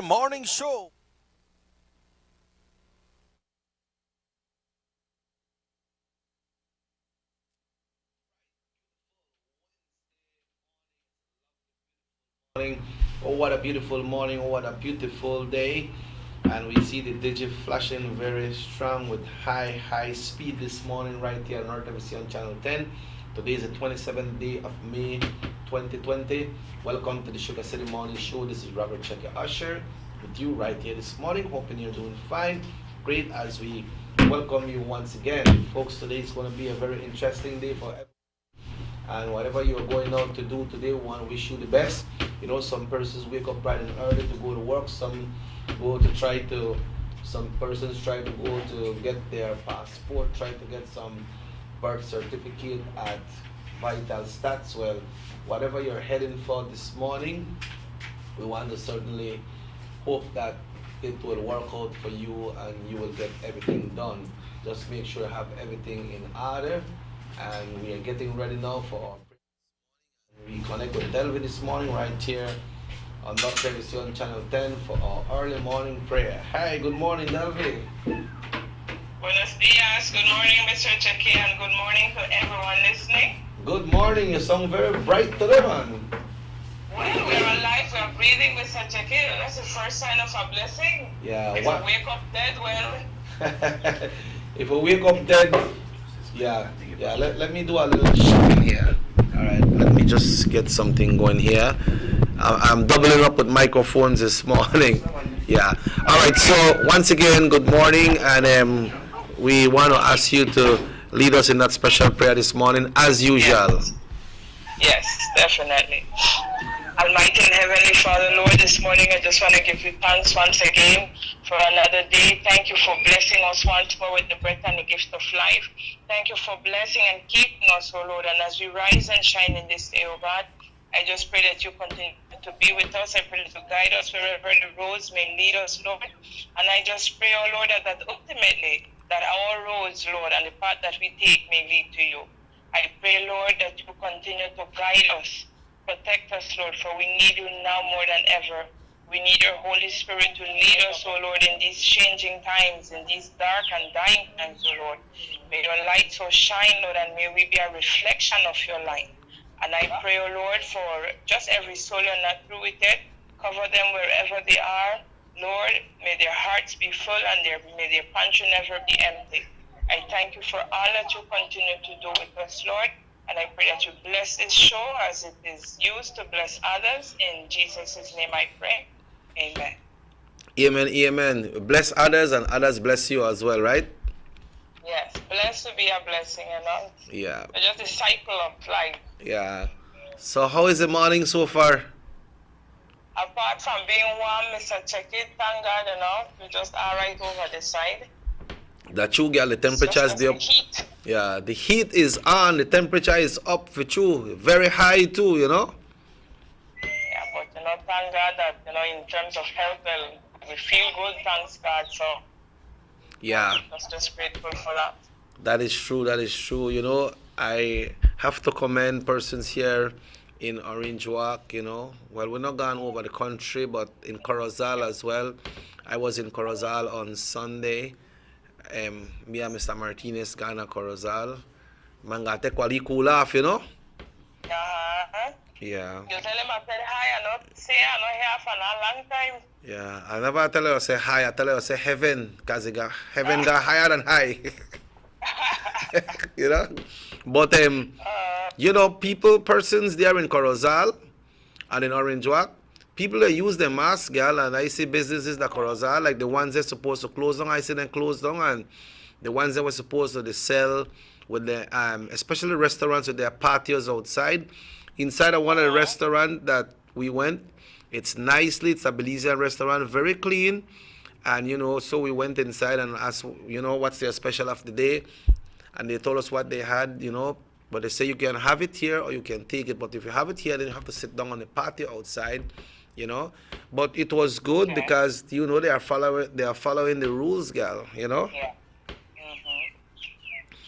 Morning Show. Morning. Oh, what a beautiful morning. Oh, what a beautiful day. And we see the digit flashing very strong with high speed this morning right here on North FCC on Channel 10. Today is the 27th day of May 2020. Welcome to the Sugar City Morning Show. This is Robert Checker Usher with you right here this morning. Hoping you're doing fine. Great as we welcome you once again. Folks, today is going to be a very interesting day for everyone. And whatever you're going out to do today, we want to wish you the best. You know, some persons wake up bright and early to go to work. Go to try to, some persons try to go to get their passport, try to get some birth certificate at Vital Stats. Well, whatever you're heading for this morning, we want to certainly hope that it will work out for you and you will get everything done. Just make sure you have everything in order. And we are getting ready now for our we connect with Delvi this morning right here on Dr. Television Channel 10 for our early morning prayer. Hi, good morning, Delvi. Buenos dias, good morning, Mr. Jackie, and good morning to everyone listening. Good morning, you sound very bright today, man. Well, we're alive, we're breathing, Mr. Jackie. That's the first sign of a blessing. Yeah, if what? we wake up dead, well. If we wake up dead, yeah, let me do a little shopping here. All right, let me just get something going here. I'm doubling up with microphones this morning. Yeah. All right. So once again, good morning, and we want to ask you to lead us in that special prayer this morning, as usual. Yes, definitely. Almighty and Heavenly Father, Lord, this morning I just want to give you thanks once again for another day. Thank you for blessing us once more with the breath and the gift of life. Thank you for blessing and keeping us, oh Lord. And as we rise and shine in this day, oh God, I just pray that you continue to be with us. I pray that you guide us wherever the roads may lead us, Lord. And I just pray, oh Lord, that ultimately that our roads, Lord, and the path that we take may lead to you. I pray, Lord, that you continue to guide us. Protect us, Lord, for we need you now more than ever. We need your Holy Spirit to lead us, oh Lord, in these changing times, in these dark and dying times, oh Lord. May your light so shine, Lord, and may we be a reflection of your light. And I pray, oh Lord, for just every soul you're not through with it. Cover them wherever they are. Lord, may their hearts be full and may their pantry never be empty. I thank you for all that you continue to do with us, Lord. And I pray that you bless this show as it is used to bless others. In Jesus' name I pray. Amen. Amen, amen. Bless others and others bless you as well, right? Yes, blessed to be a blessing, you know. Yeah. It's just a cycle of life. Yeah. So how is the morning so far? Apart from being warm, Mr. Check It, thank God, you know, we're just all right over the side. The true girl, the temperature is there. Heat. Yeah, the heat is on, the temperature is up for you, very high too, you know. Yeah, but you know, thank God that, you know, in terms of health, well, we feel good, thanks God, so yeah, just grateful for that. That is true, that is true. You know, I have to commend persons here in Orange Walk, you know. Well, we're not gone over the country, but in Corozal as well. I was in Corozal on Sunday. Me and Mr. Martinez gone to Corozal. Man got take quality cool off, you know. Yeah. You tell him I said hi, I not say I not here for a long time. Yeah, I never tell her say hi, I tell her say heaven, because heaven got higher than high. You know? But you know, persons there in Corozal and in Orange Walk, people that use their mask, girl, and I see businesses that Corozal, like the ones they're supposed to close down, I see them close down, and the ones that were supposed to sell with the especially restaurants with their patios outside. Inside of one of the restaurants that we went, it's a Belizean restaurant, very clean. And, you know, so we went inside and asked, you know, what's their special of the day. And they told us what they had, you know. But they say you can have it here or you can take it. But if you have it here, then you have to sit down on the patio outside, you know. But it was good because, you know, they are following the rules, girl, you know. Yeah.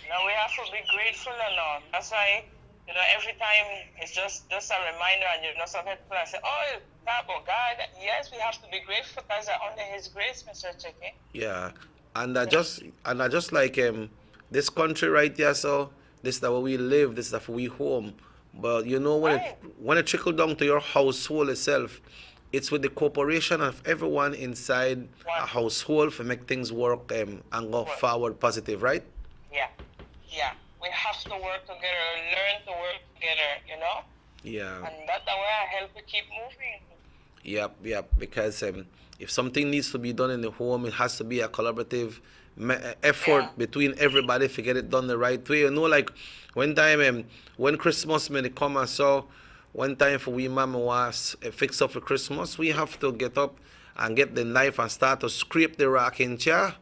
Now we have to be grateful and all. That's why, you know, every time it's just a reminder, and you know, some people say, oh, But God, yes, we have to be grateful because under His grace, Mr. Chicky. Yeah, and I just like this country right here. So this is where we live. This is where we home. But you know Right. when it trickle down to your household itself, it's with the cooperation of everyone inside a One. household to make things work and go Work. forward positive, right? Yeah. Yeah. We have to work together, learn to work together. Yeah. And that's the way I help you keep moving. Yep. Because if something needs to be done in the home, it has to be a collaborative effort Yeah. between everybody to get it done the right way. You know, like one time when Christmas may come and so one time for we mama was fix up for Christmas, we have to get up and get the knife and start to scrape the rocking chair.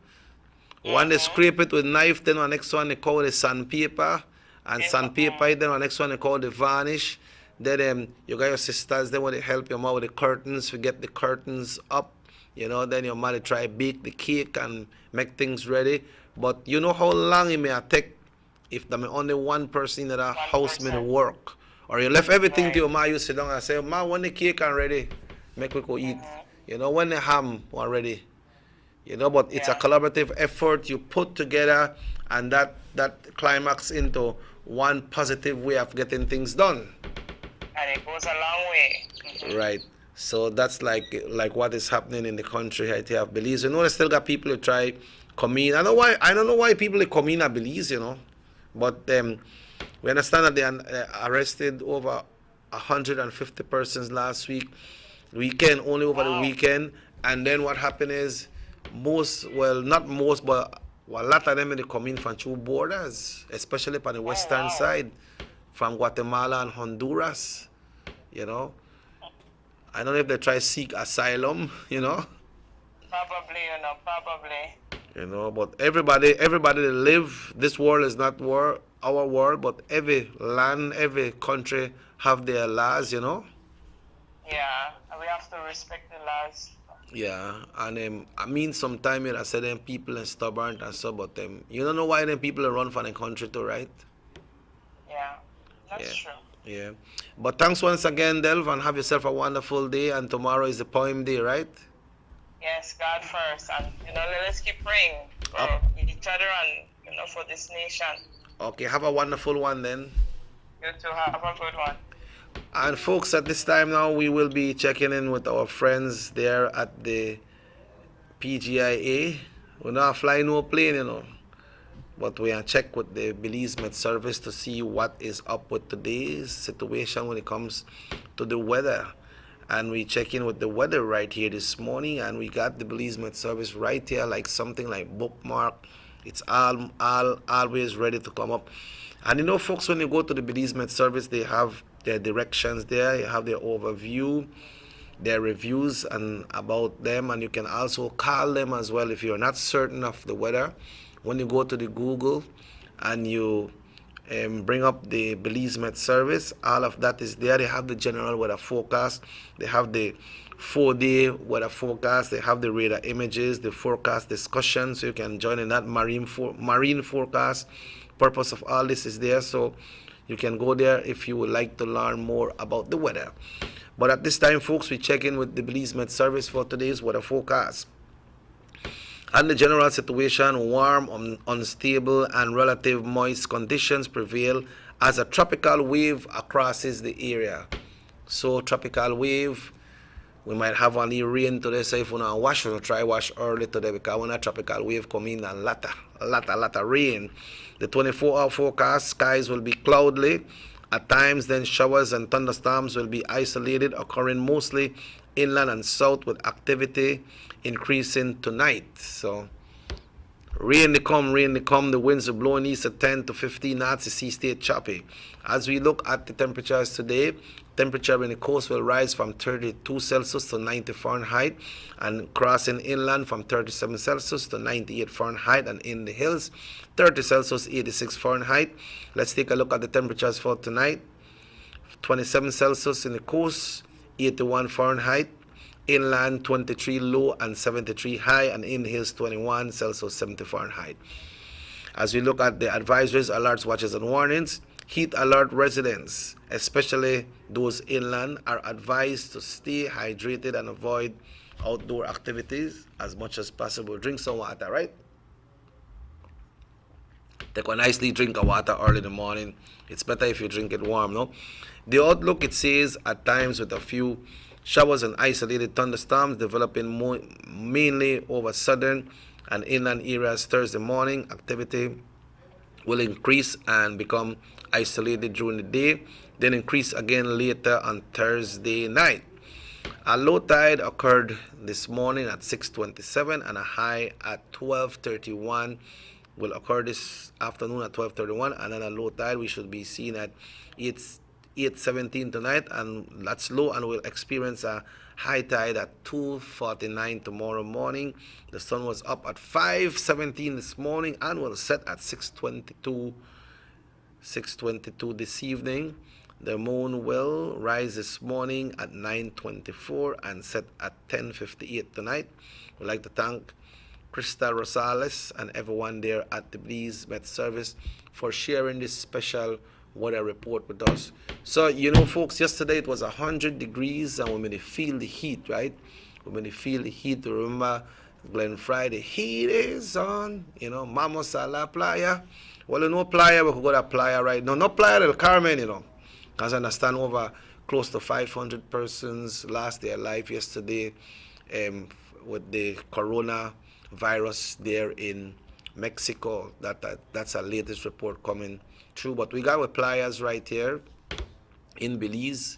One they Mm-hmm. scrape it with knife, then the next one they call the sandpaper, and Paper. sandpaper, then the next one they call the varnish. Then you got your sisters, they want to help your mom with the curtains, to get the curtains up. Then your mother try bake the cake and make things ready. But you know how long it may take if there may only one person in that One house may person. work. Or you left everything to Right. your ma, you sit down and say, Ma, when the cake are ready, make we go eat. Mm-hmm. When the ham are ready. But it's a Yeah. collaborative effort you put together, and that climax into one positive way of getting things done. And it goes a long way. Mm-hmm. Right. So that's like what is happening in the country right here of Belize. They still got people who try come in. I don't know why people come in at Belize. But we understand that they arrested over 150 persons last weekend, only over the Wow. weekend. And then what happened is not most, but a lot of them they come in from two borders, especially on the Oh, western wow. side, from Guatemala and Honduras. You know, I don't know if they try seek asylum. Probably. But everybody that live this world is not our world, but every land, every country have their laws. Yeah. And we have to respect the laws. Yeah, and I mean sometimes I say them people are stubborn and so, but you don't know why them people run from the country too, right? Yeah. That's Yeah, true. yeah. But thanks once again, Delv, and have yourself a wonderful day. And tomorrow is the poem day, right? Yes, God first. And, let's keep praying for Up. each other and, for this nation. Okay, have a wonderful one then. You too. Have a good one. And folks, at this time now, we will be checking in with our friends there at the PGIA. We're not flying no plane. But we are check with the Belize Met Service to see what is up with today's situation when it comes to the weather. And we check in with the weather right here this morning, and we got the Belize Met Service right here, like something like bookmark. It's all always ready to come up. And folks, when you go to the Belize Met Service, they have their directions there. You have their overview, their reviews and about them, and you can also call them as well if you're not certain of the weather. When you go to the Google and you bring up the Belize Met Service, all of that is there. They have the general weather forecast, they have the 4-day weather forecast, they have the radar images, the forecast discussion, so you can join in that marine forecast. Purpose of all this is there, so you can go there if you would like to learn more about the weather. But at this time, folks, we check in with the Belize Met Service for today's weather forecast. And the general situation, warm, unstable, and relative moist conditions prevail as a tropical wave crosses the area. So, tropical wave, we might have a little rain today, so if we don't wash, we'll try wash early today because when a tropical wave come in, a lot of rain. The 24-hour forecast, skies will be cloudy. At times, then showers and thunderstorms will be isolated, occurring mostly inland and south, with activity increasing tonight. So, rain to come. The winds are blowing east at 10 to 15 knots. The sea stay choppy. As we look at the temperatures today, temperature in the coast will rise from 32 Celsius to 90 Fahrenheit, and crossing inland from 37 Celsius to 98 Fahrenheit, and in the hills, 30 Celsius, 86 Fahrenheit. Let's take a look at the temperatures for tonight. 27 Celsius in the coast, 81 Fahrenheit. Inland 23 low and 73 high, and in the hills 21 Celsius, 70 Fahrenheit. As we look at the advisories, alerts, watches, and warnings, heat alert residents especially those inland, are advised to stay hydrated and avoid outdoor activities as much as possible. Drink some water, right? Take a nicely drink of water early in the morning. It's better if you drink it warm, no? The outlook, it says, at times with a few showers and isolated thunderstorms developing mainly over southern and inland areas Thursday morning. Activity will increase and become isolated during the day, then increase again later on Thursday night. A low tide occurred this morning at 6:27 and a high at 12:31 will occur this afternoon at 12:31, and then a low tide we should be seeing at 8:17 tonight, and that's low, and we'll experience a high tide at 2:49 tomorrow morning. The sun was up at 5:17 this morning and will set at 6:22 this evening. The moon will rise this morning at 9:24 and set at 10:58 tonight. We'd like to thank Krista Rosales and everyone there at the Belize Met Service for sharing this special weather report with us. So, folks, yesterday it was 100 degrees and we may feel the heat, right? We may feel the heat. Remember, Glen Friday, heat is on, Mamos a la playa. Well, playa, we could go to playa right now. No playa del Carmen, because I understand over close to 500 persons lost their life yesterday with the coronavirus there in Mexico. That's our latest report coming through. But we got with playas right here in Belize.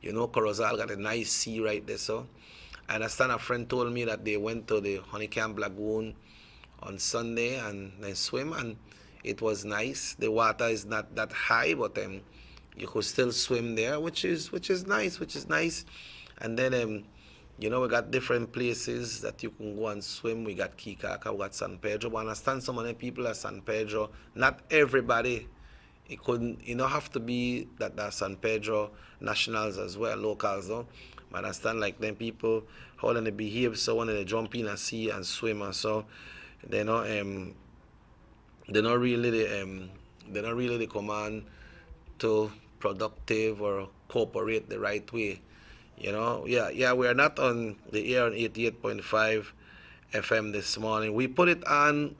Corozal got a nice sea right there. So I understand a friend told me that they went to the Honeycamp Lagoon on Sunday and they swim, and it was nice. The water is not that high, but you could still swim there, which is nice. And then we got different places that you can go and swim. We got Kikaka, we got San Pedro. But I understand so many people at San Pedro. Not everybody. It couldn't, have to be that San Pedro nationals as well, locals, though. But I understand like them people, how they behave, so when they jump in and sea and swim and so, they're not really the command to productive or cooperate the right way. We are not on the air on 88.5 FM this morning. We put it on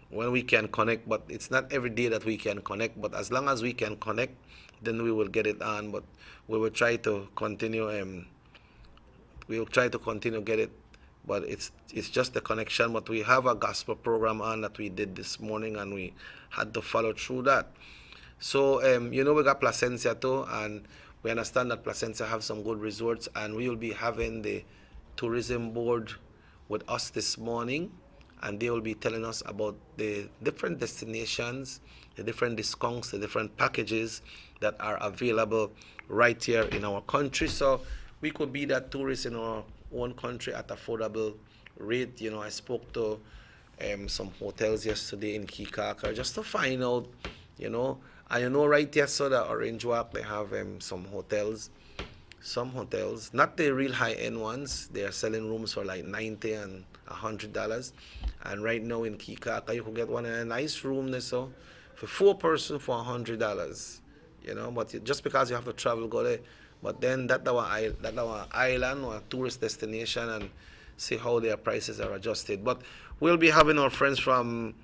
when we can connect, but it's not every day that we can connect. But as long as we can connect, then we will get it on. But we will try to continue. Get it. But it's just the connection. But we have a gospel program on that we did this morning, and we had to follow through that. So we got Placencia too, and we understand that Placencia have some good resorts, and we will be having the tourism board with us this morning, and they will be telling us about the different destinations, the different discounts, the different packages that are available right here in our country. So we could be that tourist in our own country at affordable rate. I spoke to some hotels yesterday in Kikaka just to find out, and right here, so the Orange Walk, they have some hotels, not the real high-end ones. They are selling rooms for like $90 and $100. And right now in Kikaka, you could get one in a nice room there, so for 4 persons for $100. But just because you have to travel, go there. But then that our island or tourist destination, and see how their prices are adjusted. But we'll be having our friends from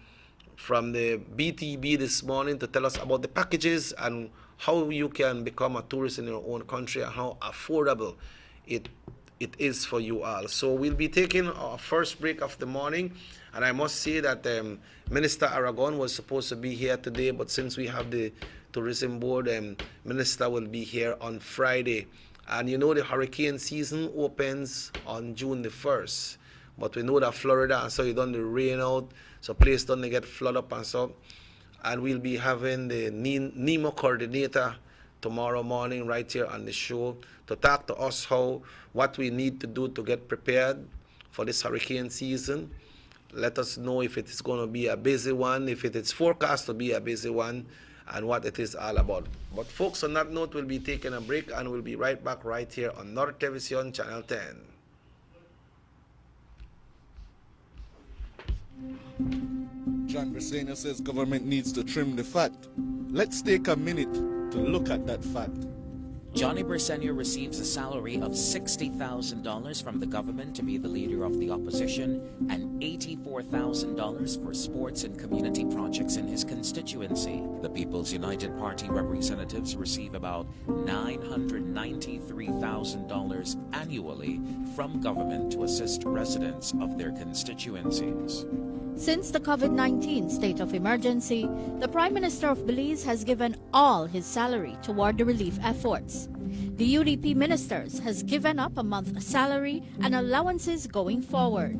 the BTB this morning to tell us about the packages and how you can become a tourist in your own country and how affordable it is for you all. So we'll be taking our first break of the morning, and I must say that Minister Aragon was supposed to be here today, but since we have the tourism board, Minister will be here on Friday. And the hurricane season opens on June the 1st. But we know that Florida, and so you done the rain out, so place don't get flood up and so. And we'll be having the NEMO coordinator tomorrow morning right here on the show to talk to us what we need to do to get prepared for this hurricane season. Let us know if it is going to be a busy one, if it is forecast to be a busy one, and what it is all about. But folks, on that note, we'll be taking a break, and we'll be right back right here on North Television Channel 10. John Brisena says government needs to trim the fat. Let's take a minute to look at that fact. Johnny Briceño receives a salary of $60,000 from the government to be the leader of the opposition and $84,000 for sports and community projects in his constituency. The People's United Party representatives receive about $993,000 annually from government to assist residents of their constituencies. Since the COVID-19 state of emergency, the Prime Minister of Belize has given all his salary toward the relief efforts. The UDP ministers has given up a month's salary and allowances going forward.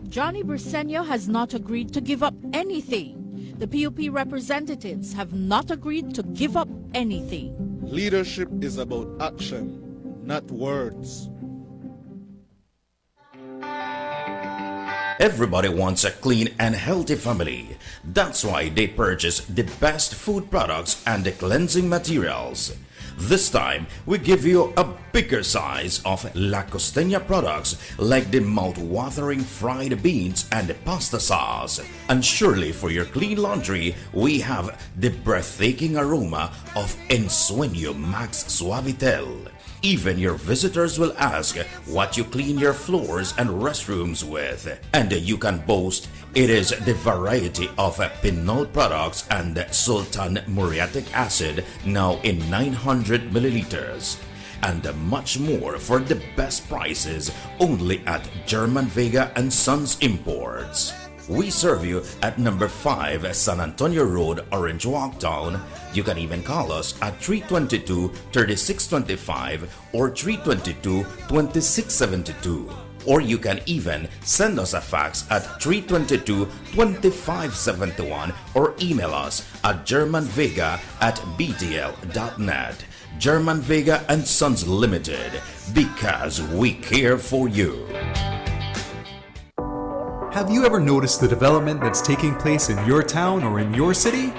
Johnny Briceño has not agreed to give up anything. The PUP representatives have not agreed to give up anything. Leadership is about action, not words. Everybody wants a clean and healthy family. That's why they purchase the best food products and the cleansing materials. This time, we give you a bigger size of La Costeña products like the mouth-watering fried beans and the pasta sauce. And surely for your clean laundry, we have the breathtaking aroma of Ensueño Max Suavitel. Even your visitors will ask what you clean your floors and restrooms with. And you can boast it is the variety of Pinol products and Sultan muriatic acid now in 900 milliliters. And much more for the best prices only at German Vega and Sons Imports. We serve you at number 5 San Antonio Road, Orange Walk Town. You can even call us at 322-3625 or 322-2672. Or you can even send us a fax at 322-2571 or email us at germanvega@btl.net. German Vega and Sons Limited, because we care for you. Have you ever noticed the development that's taking place in your town or in your city?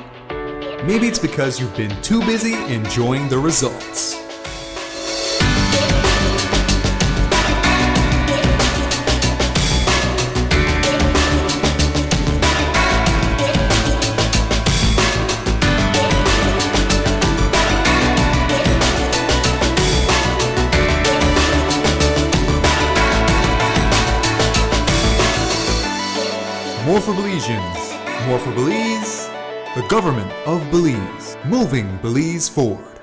Maybe it's because you've been too busy enjoying the results. More for Belizeans, more for Belize, the government of Belize, moving Belize forward.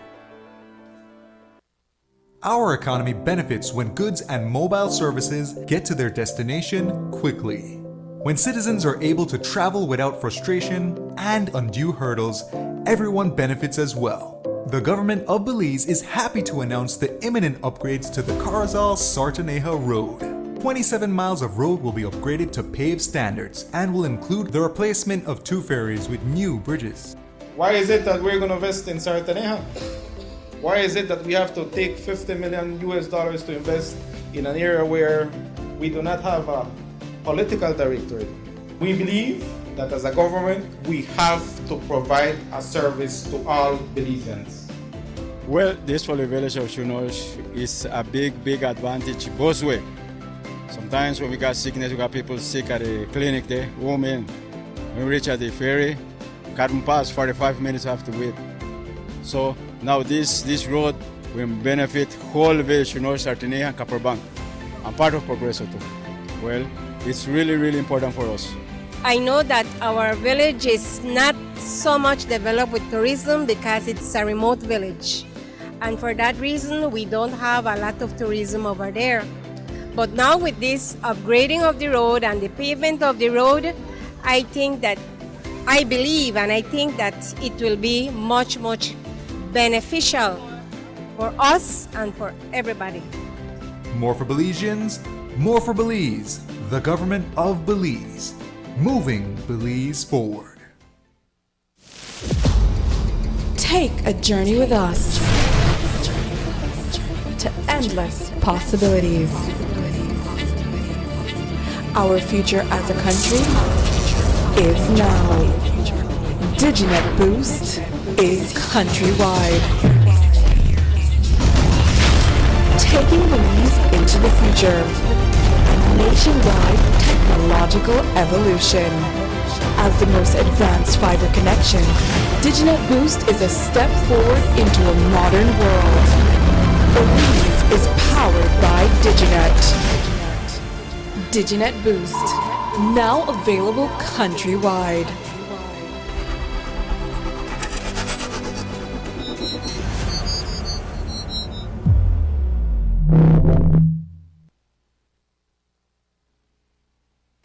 Our economy benefits when goods and mobile services get to their destination quickly. When citizens are able to travel without frustration and undue hurdles, everyone benefits as well. The government of Belize is happy to announce the imminent upgrades to the Carazal-Sartaneja Road. 27 miles of road will be upgraded to paved standards and will include the replacement of 2 ferries with new bridges. Why is it that we're going to invest in Sartaneja? Why is it that we have to take $50 million to invest in an area where we do not have a political directorate? We believe that as a government, we have to provide a service to all Belizeans. Well, this for the village of Chunosh is a big advantage both ways. Sometimes when we got sickness, we got people sick at the clinic there, women. When we reach at the ferry, can't pass 45 minutes have to wait. So now this road will benefit whole village, Sartaneja and Copperbank. I'm part of Progreso too. Well, it's really important for us. I know that our village is not so much developed with tourism because it's a remote village. And for that reason, we don't have a lot of tourism over there. But now with this upgrading of the road and the pavement of the road, I believe and I think that it will be much beneficial for us and for everybody. More for Belizeans, more for Belize, the government of Belize, moving Belize forward. Take a journey with us to endless possibilities. Our future as a country is now. DigiNet Boost is countrywide. Taking Belize into the future. A nationwide technological evolution. As the most advanced fiber connection, Diginet Boost is a step forward into a modern world. Belize is powered by Diginet. Diginet Boost, now available countrywide.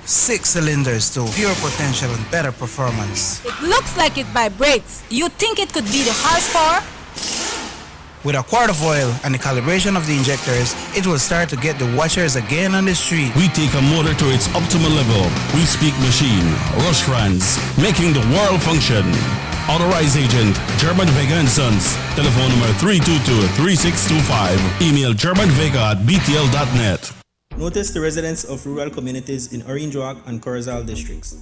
Six cylinders to pure potential and better performance. It looks like it vibrates. You think it could be the horsepower? With a quart of oil and the calibration of the injectors, it will start to get the watchers again on the street. We take a motor to its optimal level. We speak machine, Rush Franz, making the world function. Authorized agent, German Vega & Sons. Telephone number 322-3625. Email germanvega@btl.net. Notice the residents of rural communities in Orange Walk and Corozal districts.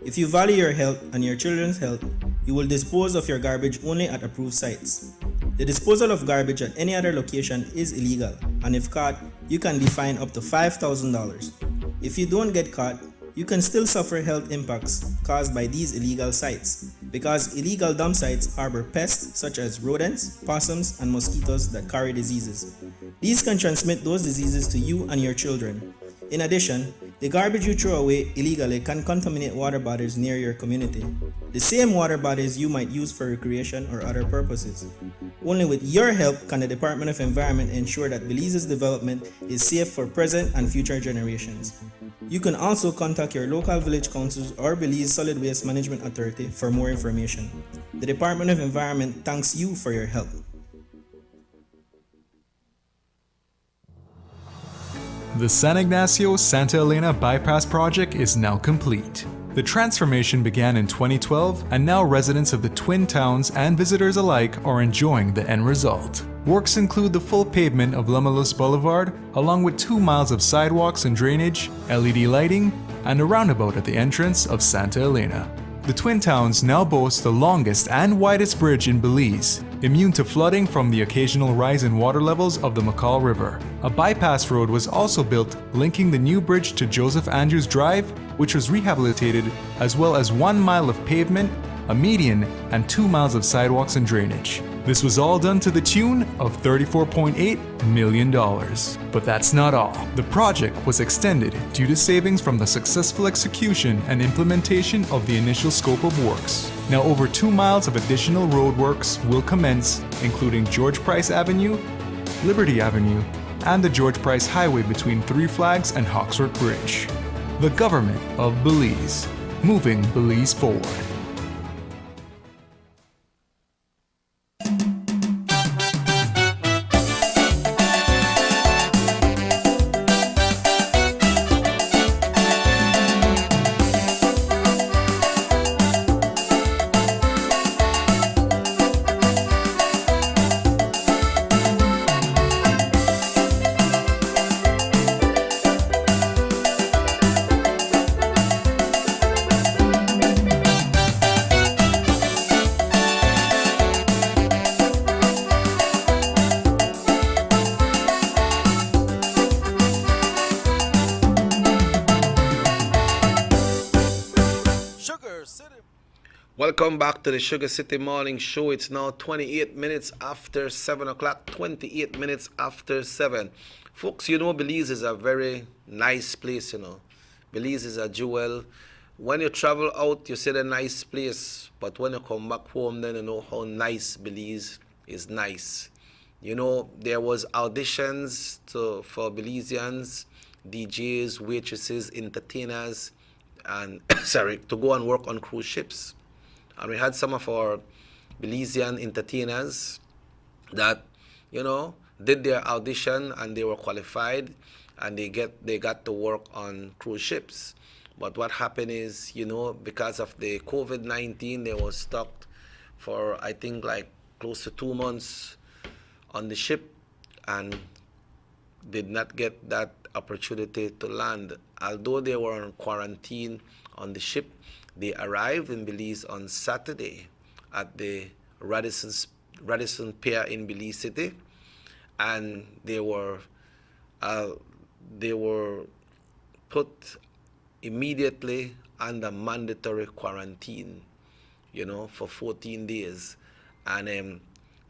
If you value your health and your children's health, you will dispose of your garbage only at approved sites. The disposal of garbage at any other location is illegal, and if caught, you can be fined up to $5,000. If you don't get caught, you can still suffer health impacts caused by these illegal sites, because illegal dump sites harbor pests such as rodents, possums, and mosquitoes that carry diseases. These can transmit those diseases to you and your children. In addition, the garbage you throw away illegally can contaminate water bodies near your community, the same water bodies you might use for recreation or other purposes. Only with your help can the Department of Environment ensure that Belize's development is safe for present and future generations. You can also contact your local village councils or Belize Solid Waste Management Authority for more information. The Department of Environment thanks you for your help. The San Ignacio-Santa Elena Bypass project is now complete. The transformation began in 2012, and now residents of the Twin Towns and visitors alike are enjoying the end result. Works include the full pavement of Lamalus Boulevard, along with 2 miles of sidewalks and drainage, LED lighting, and a roundabout at the entrance of Santa Elena. The Twin Towns now boast the longest and widest bridge in Belize, immune to flooding from the occasional rise in water levels of the McCall River. A bypass road was also built linking the new bridge to Joseph Andrews Drive, which was rehabilitated, as well as 1 mile of pavement, a median, and 2 miles of sidewalks and drainage. This was all done to the tune of $34.8 million. But that's not all. The project was extended due to savings from the successful execution and implementation of the initial scope of works. Now over 2 miles of additional roadworks will commence, including George Price Avenue, Liberty Avenue, and the George Price Highway between Three Flags and Hawksworth Bridge. The government of Belize, moving Belize forward. Welcome back to the Sugar City Morning Show. It's now 28 minutes after 7 o'clock. 28 minutes after 7. Folks, you know Belize is a very nice place, you know. Belize is a jewel. When you travel out, you see the nice place. But when you come back home, then you know how nice Belize is nice. You know, there was auditions for Belizeans, DJs, waitresses, entertainers, and to go and work on cruise ships. And we had some of our Belizean entertainers that, you know, did their audition and they were qualified and they got to work on cruise ships. But what happened is, you know, because of the COVID-19, they were stuck for, I think, like close to 2 months on the ship and did not get that opportunity to land. Although they were on quarantine on the ship, they arrived in Belize on Saturday at the Radisson Pier in Belize City, and they were put immediately under mandatory quarantine, for 14 days. And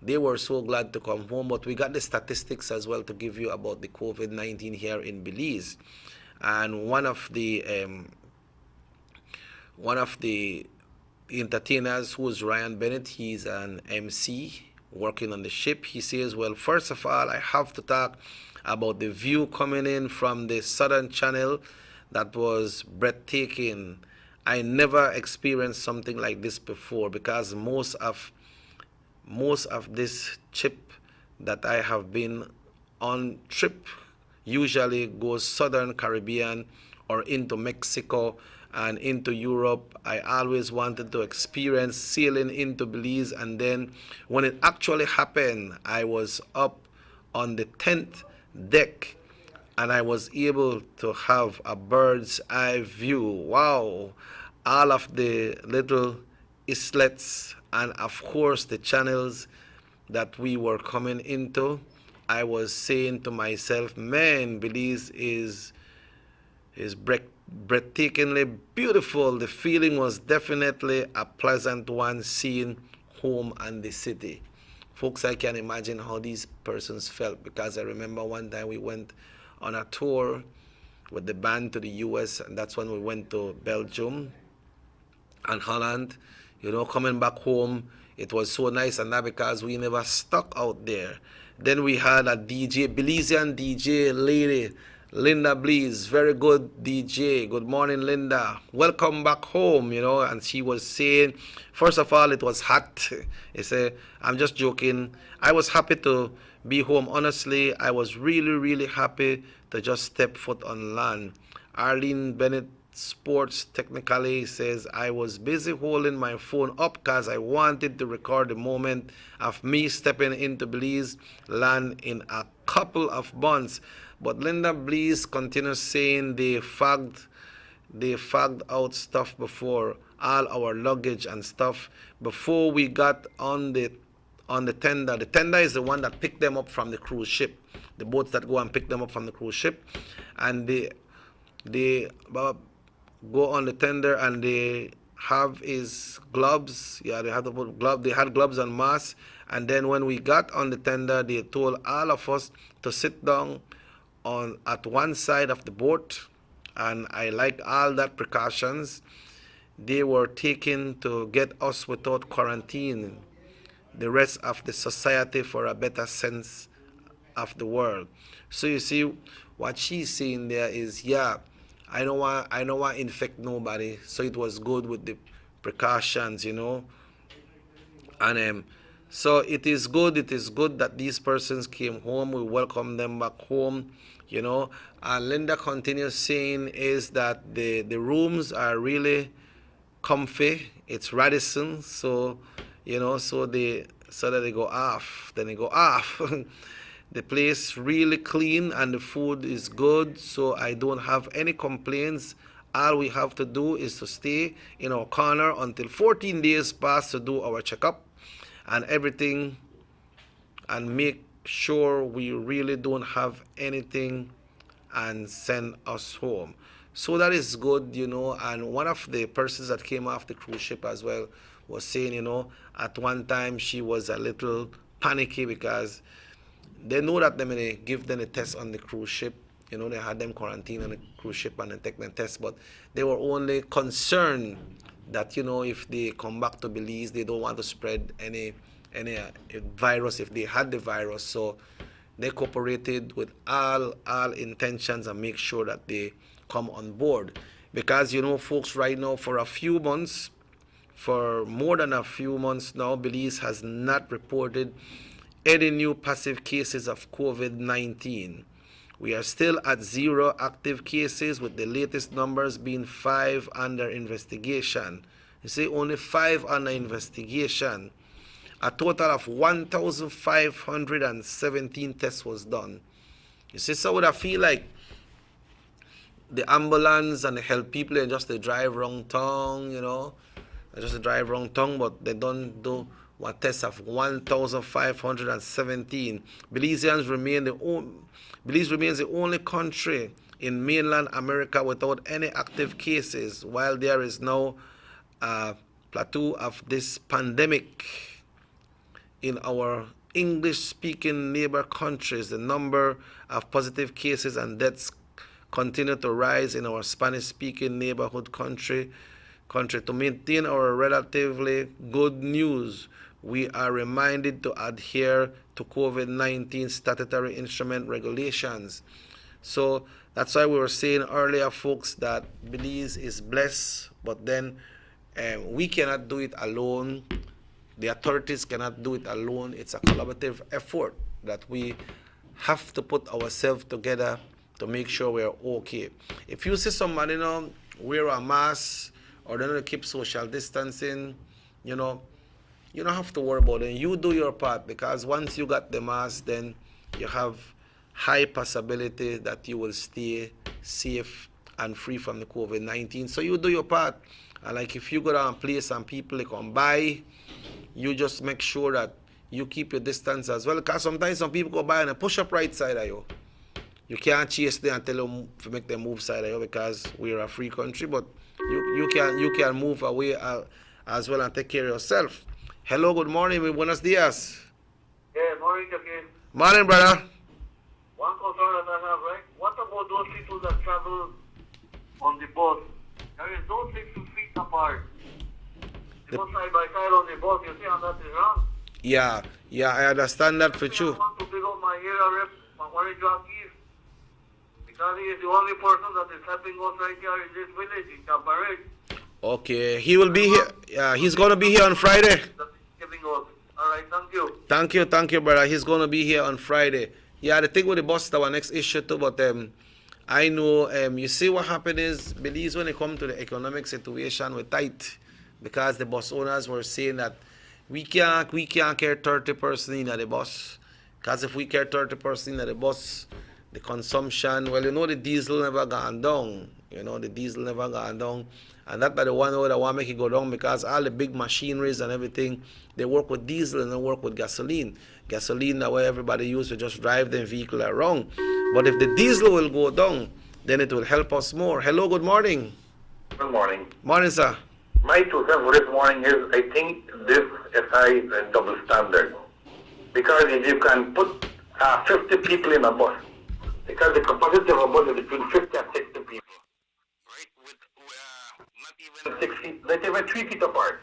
they were so glad to come home. But we got the statistics as well to give you about the COVID-19 here in Belize. And one of the entertainers, who is Ryan Bennett, he's an MC working on the ship. He says, well, first of all, I have to talk about the view coming in from the Southern Channel. That was breathtaking. I never experienced something like this before, because most of this trip that I have been on trip usually goes Southern Caribbean or into Mexico and into Europe. I always wanted to experience sailing into Belize, and then when it actually happened, I was up on the 10th deck and I was able to have a bird's eye view. Wow, all of the little islets and of course the channels that we were coming into. I was saying to myself, man, Belize is breathtakingly beautiful. The feeling was definitely a pleasant one, seeing home and the city. Folks, I can imagine how these persons felt, because I remember one time we went on a tour with the band to the US, and that's when we went to Belgium and Holland. Coming back home, it was so nice, and that because we never stuck out there. Then we had a DJ, Belizean DJ lady, Linda Blees, very good DJ. Good morning, Linda. Welcome back home, And she was saying, first of all, it was hot. He said, I'm just joking. I was happy to be home. Honestly, I was really, really happy to just step foot on land. Arlene Bennett Sports technically says, I was busy holding my phone up because I wanted to record the moment of me stepping into Belize land in a couple of months. But Linda Blees continues saying they fagged out stuff before, all our luggage and stuff, before we got on the tender. The tender is the one that picked them up from the cruise ship, the boats that go and pick them up from the cruise ship, and they go on the tender and they have his gloves. Yeah, they had to put gloves. They had gloves and masks. And then when we got on the tender, they told all of us to sit down at one side of the boat, and I like all that precautions they were taking to get us without quarantine, the rest of the society for a better sense of the world. So you see, what she's saying there is, yeah, I don't want to infect nobody, so it was good with the precautions, and so it is good that these persons came home. We welcome them back home, And Linda continues saying is that the rooms are really comfy. It's Radisson, so so that they go off. Then they go off. The place really clean and the food is good, so I don't have any complaints. All we have to do is to stay in our corner until 14 days pass to do our checkup and everything, and make sure we really don't have anything and send us home. So that is good, and one of the persons that came off the cruise ship as well was saying, at one time she was a little panicky because they know that they're going to give them a test on the cruise ship. They had them quarantined on the cruise ship and they take them test, but they were only concerned that, if they come back to Belize, they don't want to spread any virus if they had the virus. So they cooperated with all intentions and make sure that they come on board. Because, folks, right now, for more than a few months now, Belize has not reported any new passive cases of COVID-19. We are still at 0 active cases, with the latest numbers being 5 under investigation. You see, only 5 under investigation. A total of 1,517 tests was done. You see, so would I feel like the ambulance and the health people and just they drive wrong tongue, just they drive wrong tongue, but they don't do one test of 1,517. Belize remains the only country in mainland America without any active cases, while there is now a plateau of this pandemic. In our English-speaking neighbor countries, the number of positive cases and deaths continue to rise in our Spanish-speaking neighborhood country. To maintain our relatively good news, we are reminded to adhere to COVID-19 statutory instrument regulations. So that's why we were saying earlier, folks, that Belize is blessed, but then we cannot do it alone. The authorities cannot do it alone. It's a collaborative effort that we have to put ourselves together to make sure we're okay. If you see somebody, wear a mask or they don't keep social distancing, you don't have to worry about it. You do your part, because once you got the mask, then you have high possibility that you will stay safe and free from the COVID-19. So you do your part. And like if you go down a place and people come by, you just make sure that you keep your distance as well. Because sometimes some people go by and they push up right side of you. You can't chase them and tell them to make them move side of you, because we're a free country, but you can move away as well and take care of yourself. Hello, good morning, buenos dias. Yeah, morning, okay. Morning, brother. One concern that I have, right? What about those people that travel on the bus? There is no 6 feet apart. They go side by side on the bus, you see, and that is wrong. Yeah, I understand that for you. I want to big up my area rep, my Orange Rock East, because he is the only person that is helping us right here in this village, in Cabaret. Okay, he will be here. Yeah, he's going to be here on Friday. Giving us. All right, thank you. Thank you, brother. He's going to be here on Friday. Yeah, the thing with the bus is our next issue too, but I know, you see what happened is, Belize, when it comes to the economic situation, we're tight, because the bus owners were saying that we can't carry 30 persons in the bus, because if we carry 30 persons in the bus, the consumption, the diesel never gone down. And that's the one that want to make it go down, because all the big machineries and everything, they work with diesel and they work with gasoline. Gasoline, the way everybody used to just drive their vehicle around. But if the diesel will go down, then it will help us more. Hello, good morning. Good morning. Morning, sir. My 2 cents for this morning is, I think this SI is a double standard. Because if you can put 50 people in a bus, because the capacity of a bus is between 50 and 60 people, right? With not even 6 feet, not even 3 feet apart,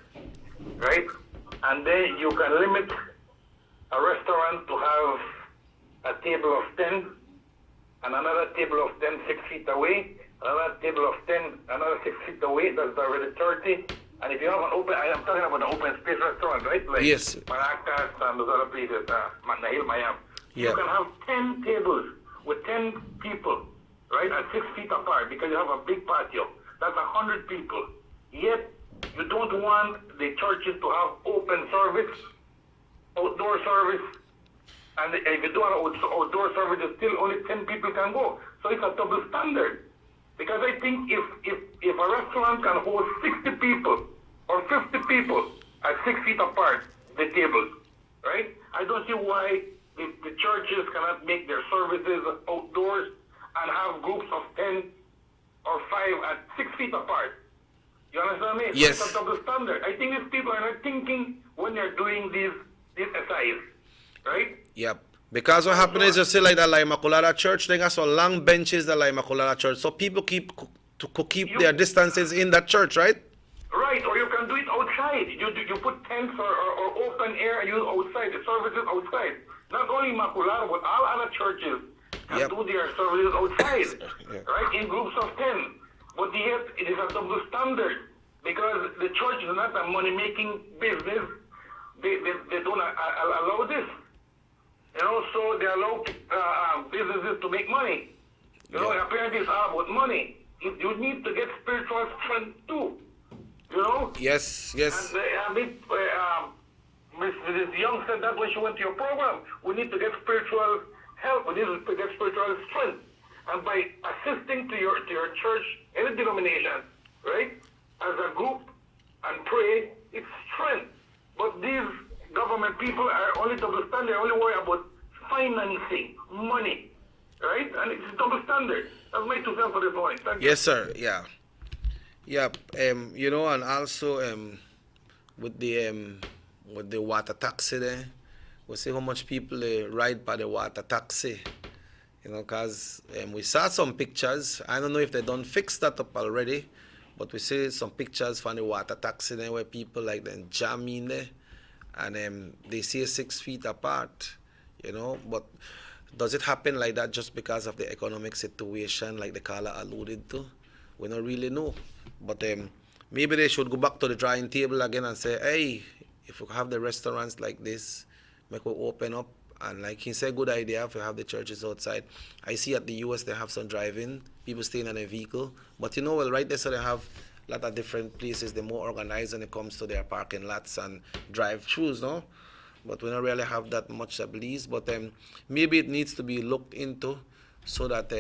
right? And then you can limit a restaurant to have a table of 10, and another table of 10 6 feet away, another table of 10, another 6 feet away, that's already 30. And if you have an open, I am talking about an open space restaurant, right? Like yes. Maracas and those other places, Nahil, Mayam. Yeah. You can have 10 tables with 10 people, right, at 6 feet apart, because you have a big patio. That's 100 people. Yet, you don't want the churches to have open service, outdoor service, and if you do an outdoor service, still only 10 people can go. So it's a double standard. Because I think if a restaurant can hold 60 people or 50 people at 6 feet apart, the tables, right? I don't see why the churches cannot make their services outdoors and have groups of 10 or 5 at 6 feet apart. You understand me? Yes. It's a double standard. I think these people are not thinking when they're doing these SIs, right? Yep. Because what happened is, you see, like the La Immaculada Church, they got some long benches, the La Immaculada Church, so people keep their distances in that church, right? Right, or you can do it outside. You put tents or open air and use outside, the services outside. Not only Immaculada, but all other churches can do their services outside, right, in groups of 10. But yet, it is a double standard, because the church is not a money-making business. They don't allow this. So they allow businesses to make money. Apparently it's all about money. You need to get spiritual strength too. Yes. And Mrs. Young said that when she went to your program. We need to get spiritual help. We need to get spiritual strength. And by assisting to your church, any denomination, right, as a group and pray, it's strength. But these government people are only double standard, only worry about financing, money, right? And it's double standard. That's my 2 cents for this morning. Thank you. Yes, sir. Yeah. Yeah. You know, and also with the water taxi there, we see how much people ride by the water taxi. You know, because we saw some pictures. I don't know if they don't fix that up already, but we see some pictures from the water taxi there where people like them jam in there, and they stay 6 feet apart. You know, but does it happen like that just because of the economic situation, like the caller alluded to? We don't really know. But maybe they should go back to the drawing table again and say, hey, if we have the restaurants like this, make we open up. And like he said, good idea if you have the churches outside. I see at the US they have some driving, people staying in a vehicle. But you know, well, right there, so they have a lot of different places. They're more organized when it comes to their parking lots and drive-throughs, no? But we don't really have that much, I believe. But maybe it needs to be looked into so that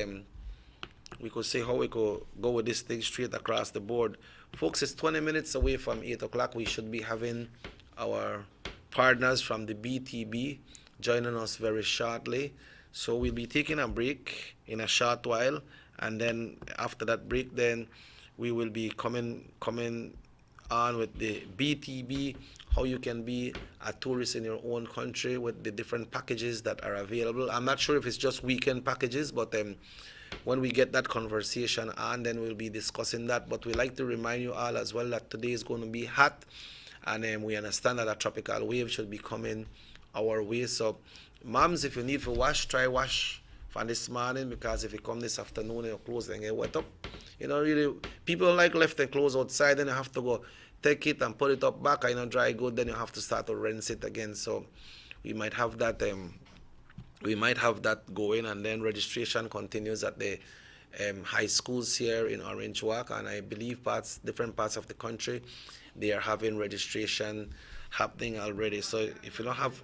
we could see how we could go with this thing straight across the board. Folks, it's 20 minutes away from 8 o'clock. We should be having our partners from the BTB joining us very shortly. So we'll be taking a break in a short while, and then after that break, then we will be coming on with the BTB, how you can be a tourist in your own country with the different packages that are available. I'm not sure if it's just weekend packages, but when we get that conversation on, then we'll be discussing that. But we like to remind you all as well that today is going to be hot, and we understand that a tropical wave should be coming our way. So moms, if you need to wash, try wash from this morning, because if you come this afternoon, your clothes then get wet up. You know, really, people don't like left their clothes outside, then you have to go take it and put it up back, and dry good, then you have to start to rinse it again. So we might have that going, and then registration continues at the high schools here in Orange Walk, and I believe different parts of the country, they are having registration happening already. So if you don't have,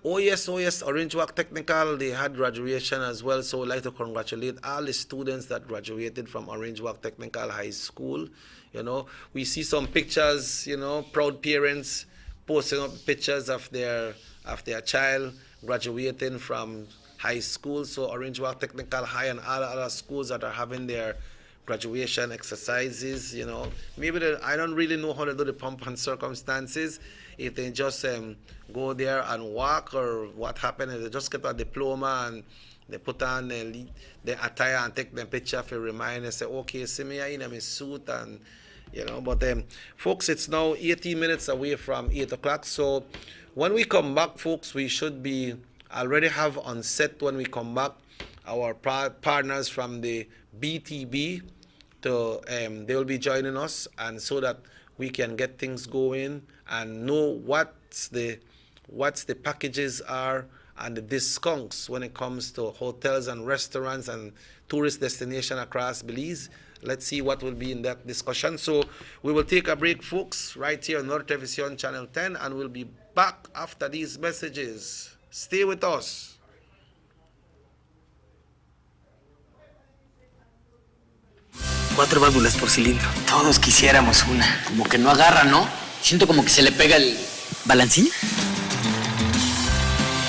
oh yes, Orange Walk Technical, they had graduation as well. So I'd like to congratulate all the students that graduated from Orange Walk Technical High School. You know, we see some pictures, you know, proud parents posting up pictures of their child graduating from high school. So Orange Walk Technical High and all other schools that are having their graduation exercises, you know, maybe I don't really know how to do the pump and circumstances. If they just go there and walk, or what happened, if they just get a diploma and they put on the attire and take the picture for remind and say, okay, see me in my suit, and you know. But folks, it's now 18 minutes away from 8 o'clock. So when we come back, folks, we should be already have on set when we come back our partners from the BTB. They will be joining us, and so that we can get things going and know what's the packages are and the discounts when it comes to hotels and restaurants and tourist destination across Belize. Let's see what will be in that discussion. So we will take a break, folks, right here on North Television Channel 10, and we'll be back after these messages. Stay with us. 4 válvulas por cilindro. Todos quisiéramos una. Como que no agarra, ¿no? Siento como que se le pega el... ¿Balancín?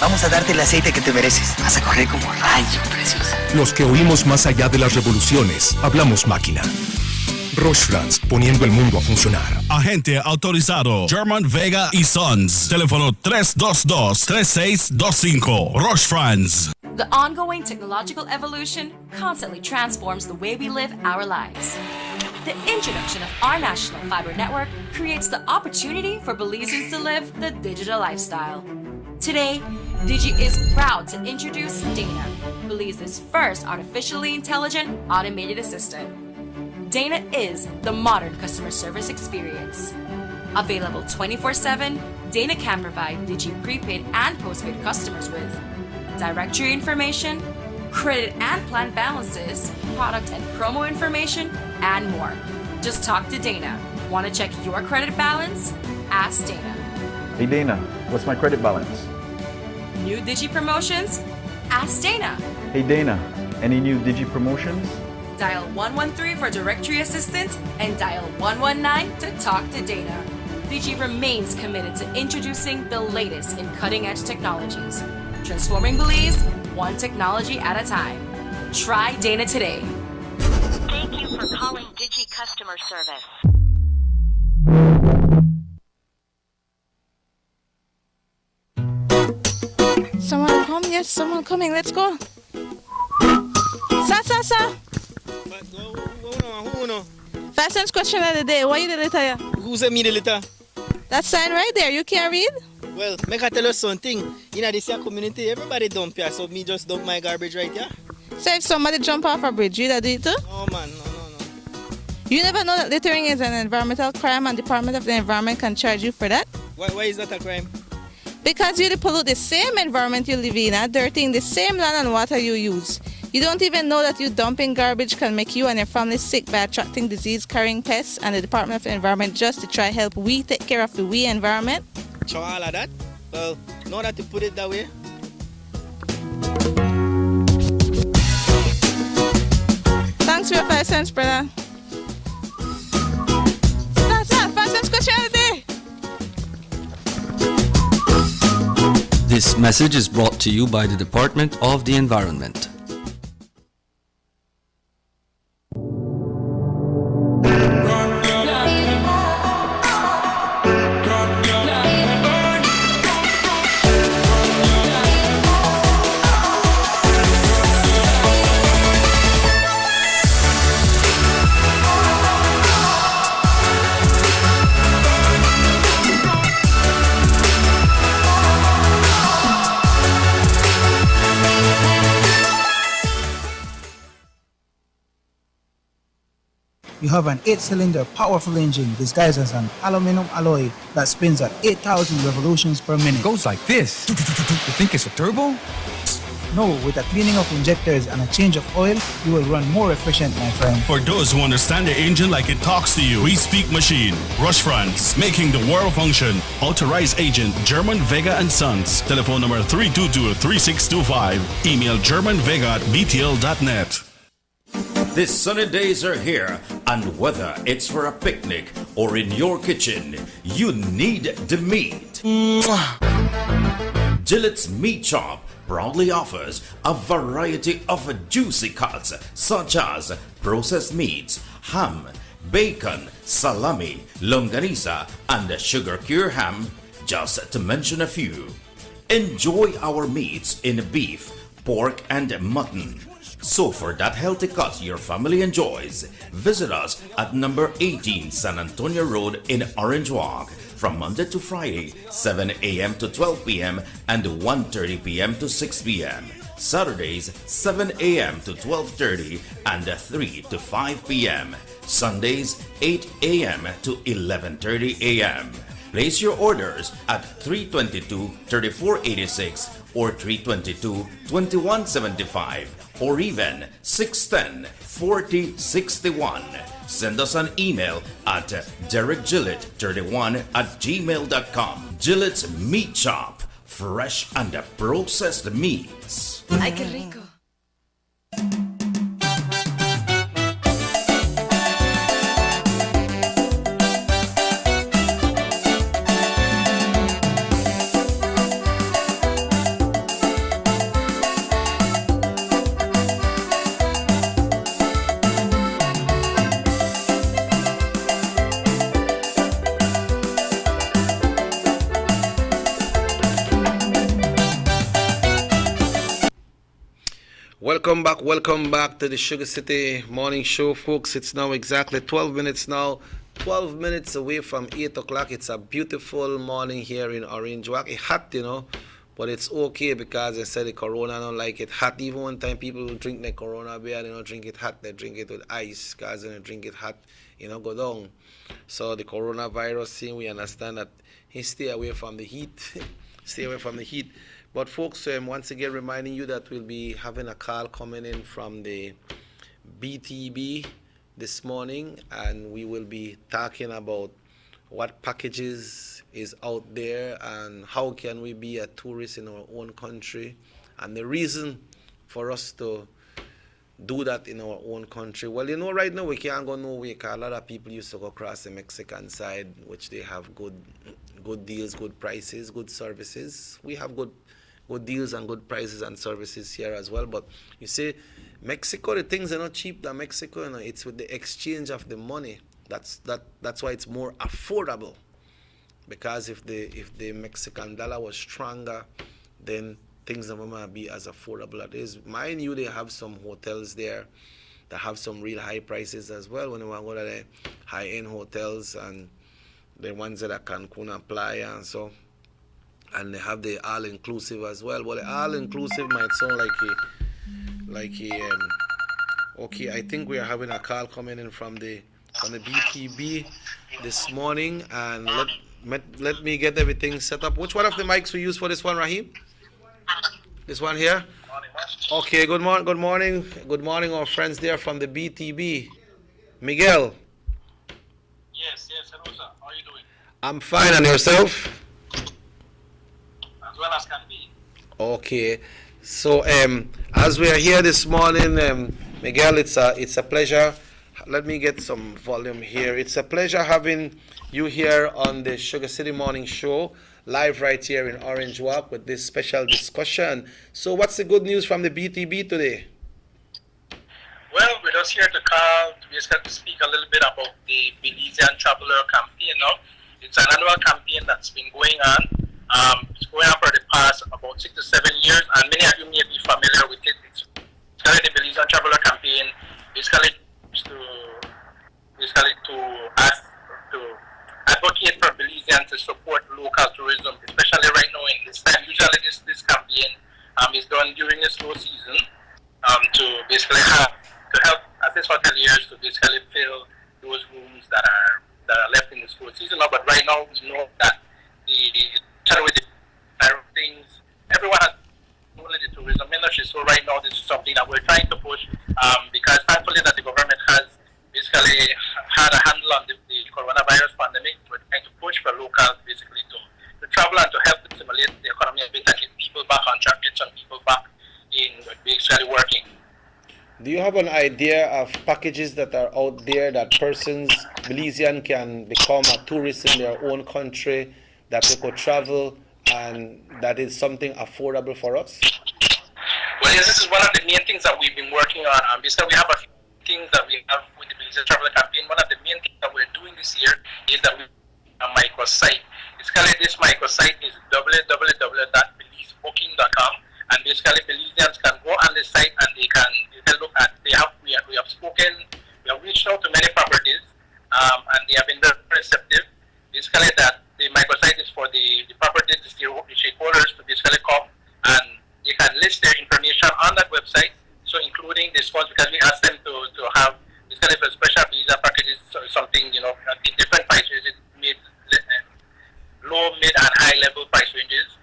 Vamos a darte el aceite que te mereces. Vas a correr como rayo, preciosa. Los que oímos más allá de las revoluciones, hablamos máquina. Roche France, poniendo el mundo a funcionar. Agente autorizado German Vega y Sons. Teléfono 322-3625. Roche France. The ongoing technological evolution constantly transforms the way we live our lives. The introduction of our national fiber network creates the opportunity for Belizeans to live the digital lifestyle. Today, Digi is proud to introduce Dana, Belize's first artificially intelligent automated assistant. Dana is the modern customer service experience. Available 24/7, Dana can provide Digi prepaid and postpaid customers with directory information, credit and plan balances, product and promo information, and more. Just talk to Dana. Want to check your credit balance? Ask Dana. Hey Dana, what's my credit balance? New Digi promotions? Ask Dana. Hey Dana, any new Digi promotions? Dial 113 for directory assistance and dial 119 to talk to Dana. Digi remains committed to introducing the latest in cutting-edge technologies, transforming Belize one technology at a time. Try Dana today. Thank you for calling Digi customer service. Someone come? Yes, someone coming. Let's go. Sa. Fastest question of the day. Why you the letter here? Who sent me the letter? That sign right there. You can't read? Well, make I tell you something. In this here community, everybody dump here, so me just dump my garbage right here. So if somebody jump off a bridge, you do it too? No, man. No. You never know that littering is an environmental crime and Department of the Environment can charge you for that? Why is that a crime? Because you pollute the same environment you live in, dirtying the same land and water you use. You don't even know that you dumping garbage can make you and your family sick by attracting disease-carrying pests, and the Department of the Environment just to try help we take care of the we environment. So all of that? Well, now that you put it that way. Thanks for your 5 cents, brother. That's 5 cents question of the day. This message is brought to you by the Department of the Environment. You have an 8-cylinder powerful engine disguised as an aluminum alloy that spins at 8,000 revolutions per minute. Goes like this. You think it's a turbo? No, with a cleaning of injectors and a change of oil, you will run more efficient, my friend. For those who understand the engine like it talks to you, we speak machine. Rush France, making the world function. Authorized agent, German Vega and Sons. Telephone number 322-3625. Email germanvega@btl.net. The sunny days are here, and whether it's for a picnic or in your kitchen, you need the meat. Gillette's Meat Shop proudly offers a variety of juicy cuts such as processed meats, ham, bacon, salami, longanisa, and sugar cure ham, just to mention a few. Enjoy our meats in beef, pork, and mutton. So for that healthy cut your family enjoys, visit us at number 18 San Antonio Road in Orange Walk from Monday to Friday, 7 a.m. to 12 p.m. and 1:30 p.m. to 6 p.m. Saturdays, 7 a.m. to 12:30 and 3 to 5 p.m. Sundays, 8 a.m. to 11:30 a.m. Place your orders at 322-3486 or 322-2175 or even 610-4061. Send us an email at derekgillett31@gmail.com. Gillette's Meat Shop, fresh and processed meats. Ay, qué rico. Welcome back to the Sugar City Morning Show, folks. It's now exactly 12 minutes now. 12 minutes away from 8 o'clock. It's a beautiful morning here in Orange Walk. It's hot, you know, but it's okay because they said the corona don't like it hot. Even one time people who drink the corona beer, they don't drink it hot. They drink it with ice because they don't drink it hot, you know, go down. So the coronavirus thing, we understand that he stay away from the heat. Stay away from the heat. But folks, once again reminding you that we'll be having a call coming in from the BTB this morning, and we will be talking about what packages is out there and how can we be a tourist in our own country, and the reason for us to do that in our own country. Well, right now we can't go nowhere because a lot of people used to go across the Mexican side, which they have good deals, good prices, good services. We have good deals and good prices and services here as well. But you see, Mexico, the things are not cheap than Mexico. It's with the exchange of the money. That's why it's more affordable. Because if the Mexican dollar was stronger, then things never might be as affordable as it is. Mind you, they have some hotels there that have some real high prices as well. When you want to go to the high-end hotels and the ones that are Cancun and Playa and so, and they have the all-inclusive as well. Well, the all-inclusive might sound okay. I think we are having a call coming in from the BTB this morning, and let me get everything set up. Which one of the mics we use for this one, Raheem? This one here? Okay, good morning, our friends there from the BTB. Miguel? Yes, hello sir. How are you doing? I'm fine, and yourself? As well as can be. Okay, so as we are here this morning, Miguel, it's a pleasure. Let me get some volume here. It's a pleasure having you here on the Sugar City Morning Show, live right here in Orange Walk with this special discussion. So what's the good news from the BTB today? Well, we're just here to call to basically speak a little bit about the Belizean Traveler campaign. It's an annual campaign that's been going on. It's going on for the past about 6 to 7 years, and many of you may be familiar with it. It's the Belizean Traveler campaign, basically to advocate for Belizeans to support local tourism, especially right now in this time. Usually this campaign is done during the slow season to basically help assist hoteliers to basically fill those rooms that are left in the slow season. But right now we know that with the things, everyone has only the tourism industry. So right now this is something that we're trying to push because thankfully that the government has basically had a handle on the coronavirus pandemic. We're trying to push for locals basically to travel and to help stimulate the economy a bit and get people back on track, get some people back in basically working. Do you have an idea of packages that are out there that persons, Belizean, can become a tourist in their own country, that they could travel, and that is something affordable for us? Well, yes, this is one of the main things that we've been working on. Basically, we have a few things that we have with the Belizean Traveler campaign. One of the main things that we're doing this year is that we have a microsite. Basically, this microsite is www.belizebooking.com, and basically Belizeans can go on the site and they can look at. We have reached out to many properties, and they have been very receptive. Basically, that the microsite is for the properties, the stakeholders to basically come and they can list their information on that website. So including discounts, because we ask them to have this kind of a special visa packages, something, in different price ranges, low, mid, and high level price ranges.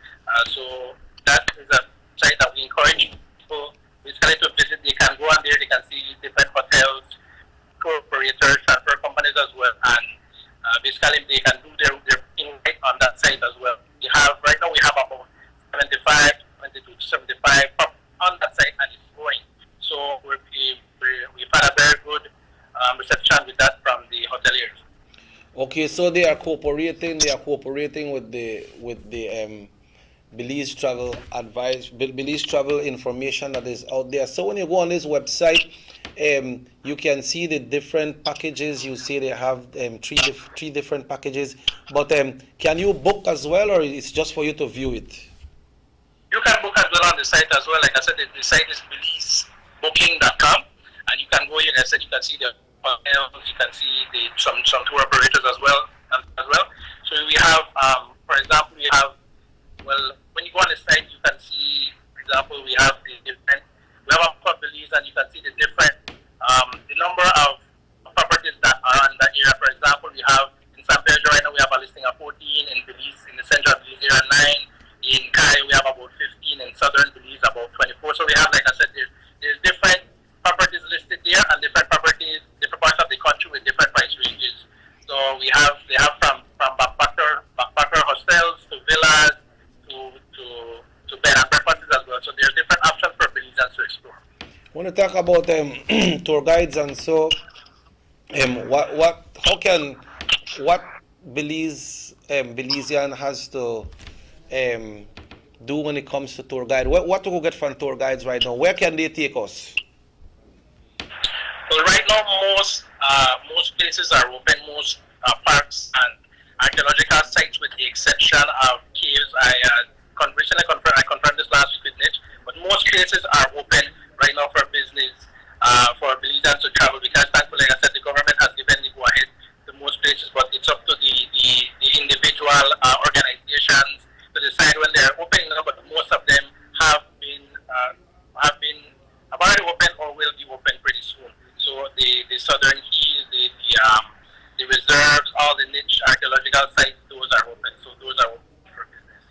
So that is a site that we encourage people basically to visit. They can go on there, they can see different hotels, tour operators, transfer companies as well, and basically they can do their booking right on that site as well. Right now we have about 72 to 75 on that site, and it's growing. So we've had a very good reception with that from the hoteliers. Okay, so they are cooperating with the Belize travel advice, Belize travel information that is out there. So when you go on this website, you can see the different packages. You see they have three different packages. But can you book as well, or it's just for you to view it? You can book as well on the site as well. Like I said, the site is belizebooking.com, and you can go in. Like I said, you can see the hotels, you can see some tour operators as well. So we have, for example, when you go on the site, you can see, for example, we have a Belize, and you can see the different, the number of properties that are on that area. For example, we have in San Pedro right now, we have a listing of 14, in Belize, in the center of Belize, there are 9. In Kai, we have about 15, in southern Belize, about 24. So we have, like I said, there's different properties listed there, and different parts of the country with different price ranges. So they have from backpacker hostels to villas to When you talk about tour guides and so, what Belizean has to do when it comes to tour guide? What to go get from tour guides right now? Where can they take us? Well, right now most places are open, most parks and archaeological sites, with the exception of caves. I confirmed this last week with Niche, but most places are open right now for business, for Belizeans to travel, because thankfully, like I said, the government has given the go-ahead to most places, but it's up to the individual organizations to decide when they're opening up, but most of them have already open or will be open pretty soon. So the Southern Keys, the reserves, all the niche archaeological sites, those are open. So those are open for business.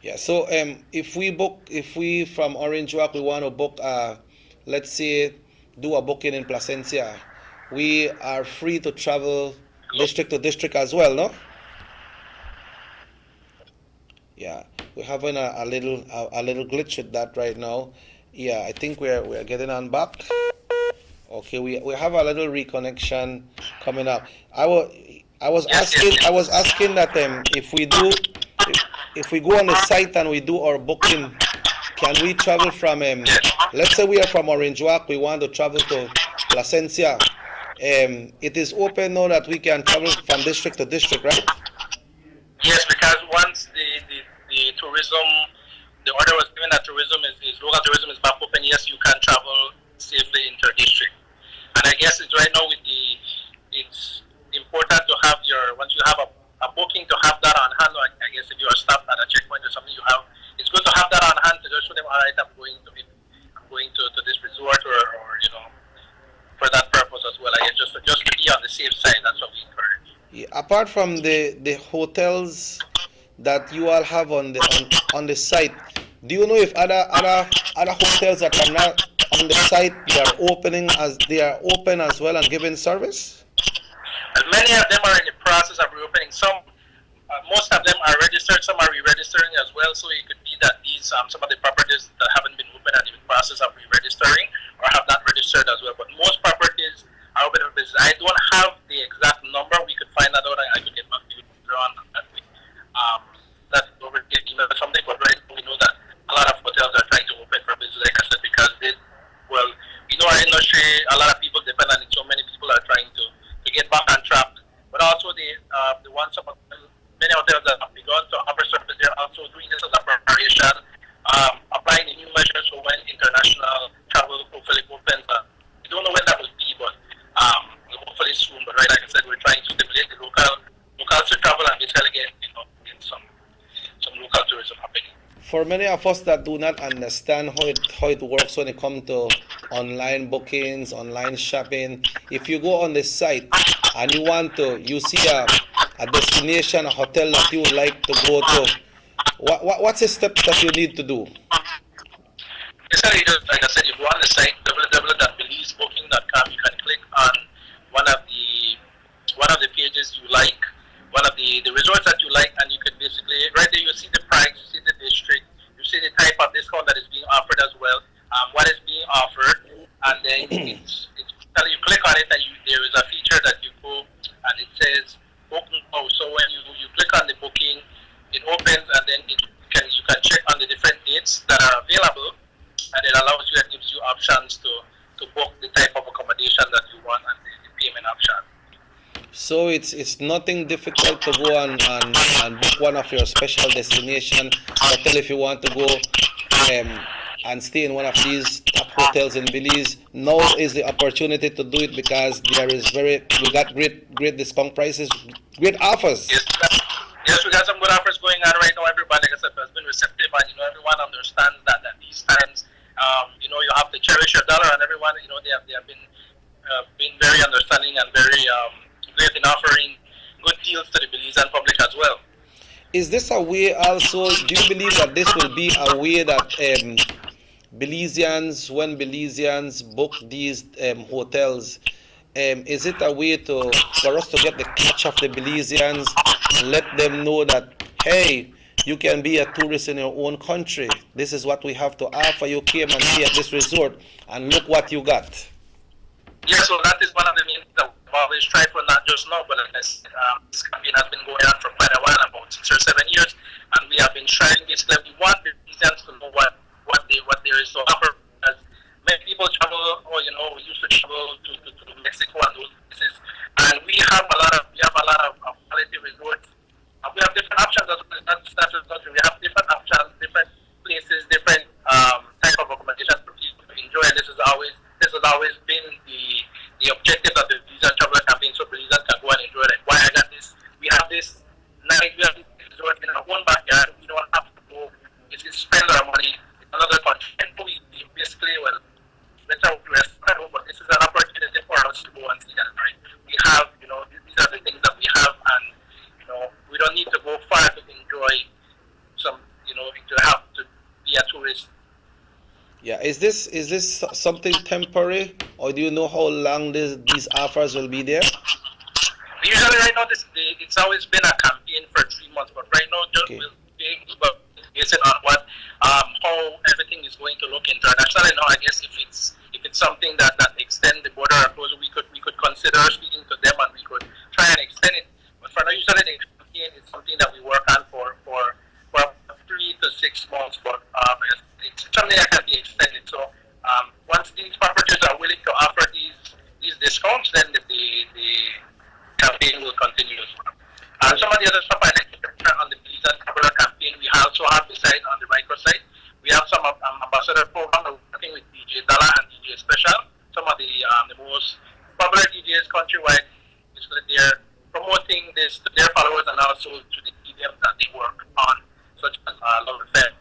Yeah. So if we from Orange Walk, we want to book, let's say, do a booking in Placencia, we are free to travel district to district as well, no? Yeah, we're having a little glitch with that right now. Yeah, I think we're getting on back. Okay, we have a little reconnection coming up. I was asking that if we go on the site and we do our booking, can we travel from let's say we are from Orange Walk, we want to travel to Placencia. It is open now that we can travel from district to district, right? Yes, because once the tourism, the order was given that local tourism is back open, yes, you can travel safely inter-district. And I guess it's right now it's important to have once you have a booking, to have that on hand. Or I guess if you are stopped at a checkpoint or something, it's good to have that on hand to just show them, all right, I'm going to this resort or for that purpose as well. I guess just to be on the safe side, that's what we encourage. Yeah, apart from the hotels that you all have on the site, do you know if other hotels that are not on the site they are open as well and giving service? And many of them are in the process of reopening. Most of them are registered. Some are re-registering as well. So it could be that these some of the properties that haven't been open are in the process of re-registering or have not registered as well. But most properties are open for business. I don't have the exact number. We could find that out. I could get back to you on that. That's over email or something. But right now we know that a lot of hotels are trying to open for business, like I said, because we know our industry. A lot of people depend on it. So many people are trying to get back on track. But also the ones many hotels that have begun to offer service, they're also doing this as a preparation, applying the new measures for when international travel hopefully opens. We don't know when that will be, but hopefully soon. But right, like I said, we're trying to stimulate the locals to travel and basically get some local tourism happening. For many of us that do not understand how it works when it comes to online bookings, online shopping, if you go on the site and you see a destination, a hotel that you would like to go to, what's the steps that you need to do? Basically, like I said, you go on the site www.belizebooking.com. You can click on one of the pages you like, one of the resorts that you like, and you can basically right there you see the price, you see the district, you see the type of discount that is being offered as well, what is being offered, and then it's you click on it and there is a feature that you go and it says book now. So when you click on the booking, it opens and then you can check on the different dates that are available, and it allows you and gives you options to book the type of accommodation that you want and the payment option. So it's nothing difficult to go and book one of your special destination hotel if you want to go and stay in one of these top hotels in Belize. Now is the opportunity to do it because we got great discount prices, great offers. Yes, we got some good offers going on right now. Everybody, like I said, has been receptive, and everyone understands that at these times, you have to cherish your dollar, and everyone, they have been very understanding and very great in offering good deals to the Belizean public as well. Is this a way also, do you believe that this will be a way that Belizeans, when Belizeans book these hotels, is it a way for us to get the catch of the Belizeans and let them know that, hey, you can be a tourist in your own country. This is what we have to offer. You came and stay at this resort, and look what you got. Yeah, so that is one of the main things that we've always tried for, not just now, but this campaign has been going on for quite a while, about 6 or 7 years, and we have been trying basically. We want the residents to know what there is to offer. As many people travel, or we used to travel to Mexico and those places, and we have a lot of quality resorts. We have different options as well. That's just not true. We have different options, different places, different type of accommodation for people to enjoy. And this has always been the objective of the Belizean Traveler Campaign, so Belizeans can go and enjoy it. Why I got this? We have this night, we have this resort in our own backyard. We don't have to go. It's spend our money in another country. And we basically, let's say but this is an opportunity for us to go and see that. Right? We have, these are the things that we have, and we don't need to go far to enjoy some, to have to be a tourist. Yeah, is this something temporary, or do you know how long these offers will be there? Usually, right now, it's always been a campaign for 3 months, but right now, just we'll be based on what how everything is going to look internationally. Now, I guess if it's something that extend the border closer, we could consider speaking to them, and we could try and extend it. But for now, usually the campaign is something that we work on for 3 to 6 months, but it's something that can be extended. So once these properties are willing to offer these discounts, then the campaign will continue as well. Some of the other stuff I like to share on the Belizean Traveler Campaign, we also have the site on the microsite. We have some ambassador program working with DJ Dala and DJ Special. Some of the most popular DJs countrywide, basically they're promoting this to their followers and also to the mediums that they work on, such as Love Affair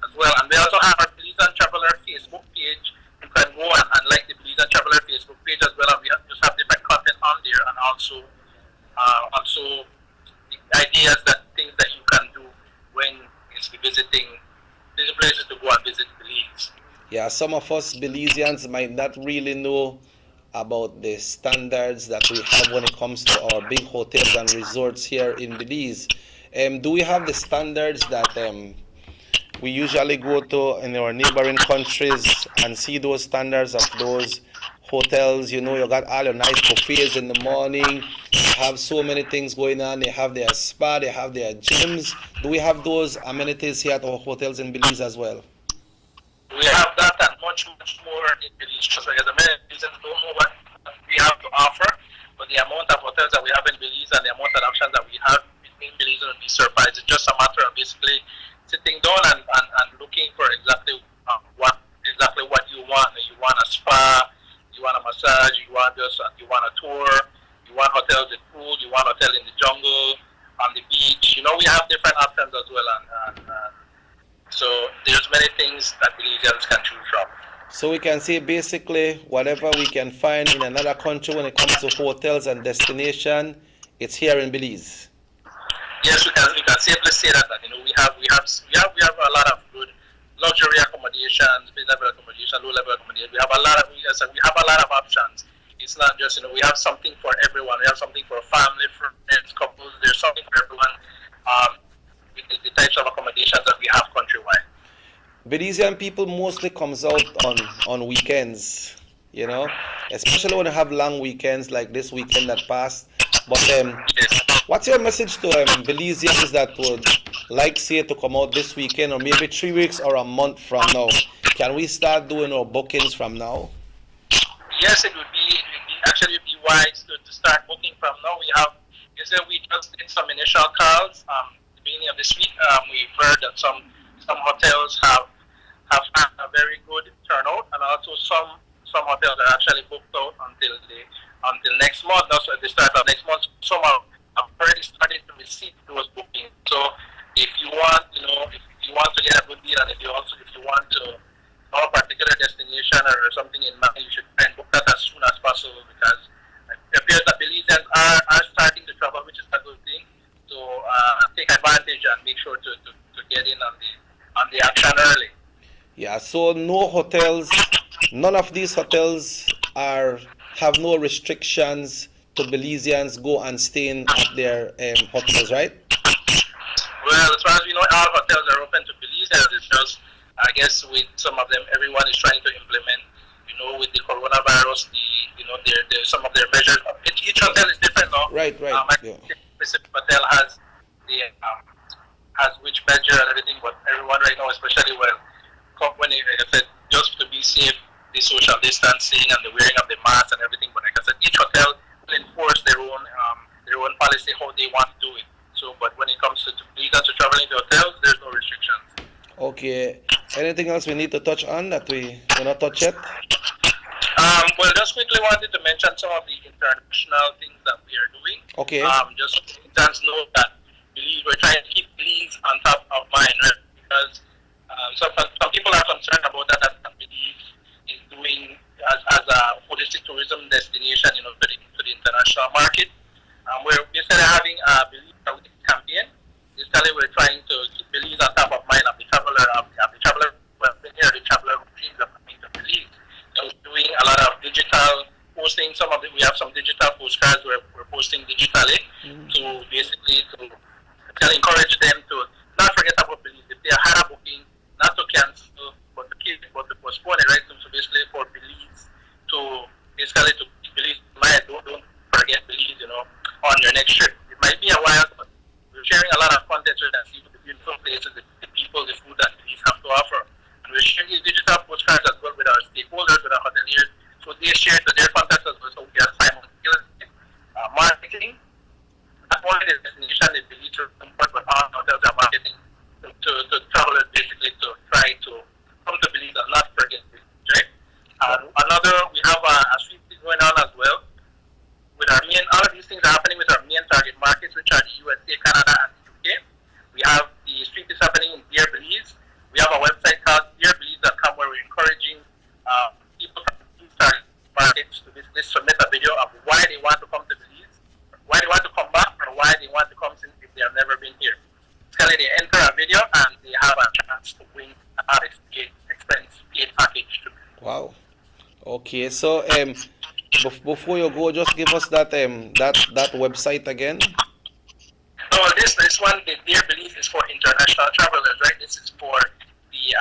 as well. And we also have our Belizean Traveler Facebook page. You can go and like the Belizean Traveler Facebook page as well, and we just have different content on there, and also the ideas things that you can do when it's visiting these places to go and visit Belize. Yeah, some of us Belizeans might not really know about the standards that we have when it comes to our big hotels and resorts here in Belize. Do we have the standards that we usually go to in our neighboring countries and see those standards of those hotels? You got all your nice buffets in the morning, you have so many things going on, they have their spa, they have their gyms. Do we have those amenities here at our hotels in Belize as well? We have that and much more in Belize, just because the Belizeans don't know what we have to offer, but the amount of hotels that we have in Belize and the amount of options that we have in Belize will be surprised. It's just a matter of basically sitting down and looking for exactly what you want. You want a spa, you want a massage, you want a tour, you want hotels with pool, you want a hotel in the jungle, on the beach. We have different options as well, and so there's many things that Belizeans can choose from. So we can say basically whatever we can find in another country when it comes to hotels and destination, it's here in Belize. Yes, we can safely say that. We have a lot of good luxury accommodations, mid-level accommodation, low-level accommodation. We have a lot of options. It's not just we have something for everyone. We have something for family, friends, couples. There's something for everyone. With the types of accommodations that we have countrywide. Belizean people mostly comes out on weekends, especially when you have long weekends like this weekend that passed. But what's your message to Belizeans that would like, say, to come out this weekend or maybe 3 weeks or a month from now? Can we start doing our bookings from now? Yes, it would be wise to start booking from now. We just did some initial calls. Beginning of this week, we've heard that some hotels have had a very good turnout, and also some hotels are actually booked out until next month. Also at the start of next month, some have already started to receive those bookings. So if you want, if you want to get a good deal, and if you want to know a particular destination or something in mind, you should try and book that as soon as possible, because it appears that Belizeans are starting to travel, which is a good thing. So take advantage and make sure to get in on the action early. Yeah, so none of these hotels have no restrictions to Belizeans go and stay in at their hotels, right? Well, as far as we know, all hotels are open to Belize. It's just, I guess, with some of them, everyone is trying to implement, with the coronavirus, there's some of their measures. Each hotel is different, no? Right. Specific hotel has has which measure and everything, but everyone right now, especially when like I said, just to be safe, the social distancing and the wearing of the mask and everything. But like I said, each hotel will enforce their own policy how they want to do it. So, but when it comes to visa to traveling to hotels, there's no restrictions. Okay. Anything else we need to touch on that we not touch yet? Well, just quickly wanted to mention some of the international things that we are doing. Okay. Just let's know that we're trying to keep Belize on top of mind, right? Because some people are concerned about that Belize is doing as a holistic tourism destination, to the international market. We're basically having a Belize campaign. Basically, we're trying to keep Belize on top of mind of the traveler, the traveler routines of coming to Belize. So we're doing a lot of digital posting. We have some digital postcards where we're posting digitally to basically to encourage them to not forget about Belize. If they had a booking, not to cancel, but to postpone it, right? So basically for Belize to keep Belize in mind. Don't forget Belize, on your next trip. It might be a while, but we're sharing a lot of content so that see the beautiful places, the people, the food that Belize have to offer. And we're sharing these digital postcards as well with our stakeholders, with our hoteliers, so they share to their contacts as well. So we are simultaneously marketing not only the destination, the Belize comfort, but all hotels are marketing to travelers basically to try to come to Belize and not forget Belize, right? We have a sweet thing going on as well. With all of these things are happening with our main target markets, which are the USA, Canada, and the UK. We have the street is happening in Dear Belize. We have a website called dearbelize.com where we're encouraging people from these target markets to basically submit a video of why they want to come to Belize, why they want to come back, or why they want to come since if they have never been here. Basically, they enter a video and they have a chance to win an expense paid package. Wow. Okay, so before you go, just give us that website again. No, this one, the Dear Belize, is for international travelers, right? This is for the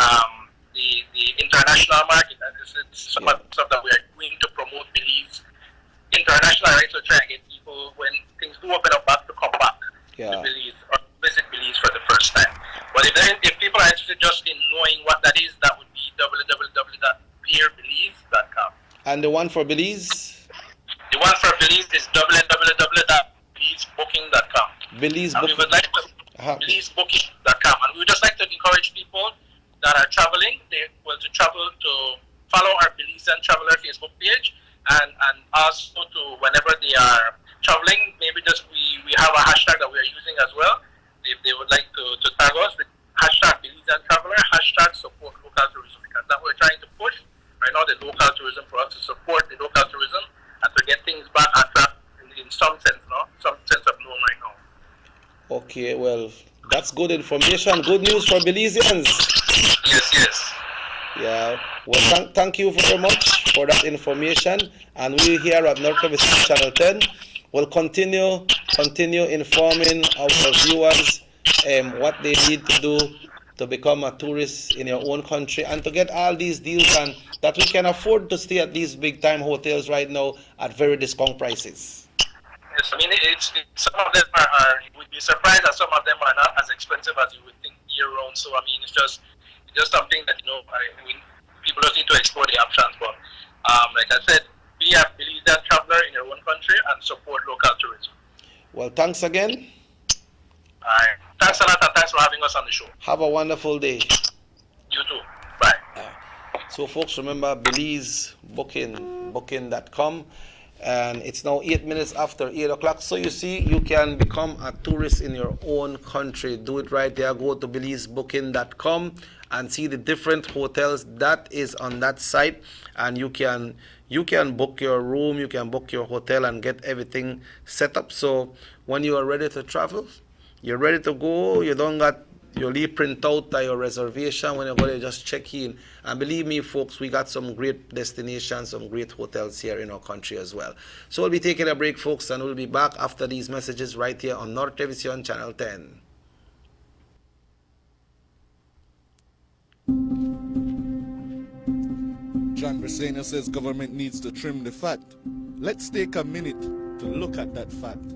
international market, and this is some of the stuff that we are doing to promote Belize international, right? So try and get people when things do open up back to come back to Belize or visit Belize for the first time. But if people are interested just in knowing what that is, that would be www.dearbelize.com. And the one for Belize? The one for Belize is www.belizebooking.com. Belize Booking. We would like to belizebooking.com, and we would just like to encourage people that are traveling to travel to follow our Belizean Traveler Facebook page, and also to whenever they are traveling, maybe just we have a hashtag that we are using as well. If they would like to tag us with hashtag Belizean Traveler, hashtag support local tourism, because that we're trying to push right now the local tourism for us to support the local tourism and to get things back on track in some sense, some sense of known right now. Okay, well, that's good information. Good news for Belizeans. Yes. Yeah. Well, thank you very much for that information. And we here at North Service Channel 10 will continue informing our viewers what they need to do to become a tourist in your own country and to get all these deals and that we can afford to stay at these big time hotels right now at very discount prices. Yes, I mean, some of them are you would be surprised that some of them are not as expensive as you would think year round. So I mean, it's just something that people just need to explore the options. But like I said, be a Belizean traveler in your own country and support local tourism. Well, thanks again. Alright. Thanks a lot and thanks for having us on the show. Have a wonderful day. You too. Bye. So folks, remember belizebooking.com, and it's now 8 minutes after 8 o'clock. So you see, you can become a tourist in your own country. Do it right there. Go to belizebooking.com and see the different hotels that is on that site, and you can book your room, you can book your hotel and get everything set up. So when you are ready to travel, you're ready to go, you don't got your leave print out your reservation. When you go there, just check in. And believe me, folks, we got some great destinations, some great hotels here in our country as well. So we'll be taking a break, folks, and we'll be back after these messages right here on North Television Channel 10. John Briseno says government needs to trim the fat. Let's take a minute to look at that fact.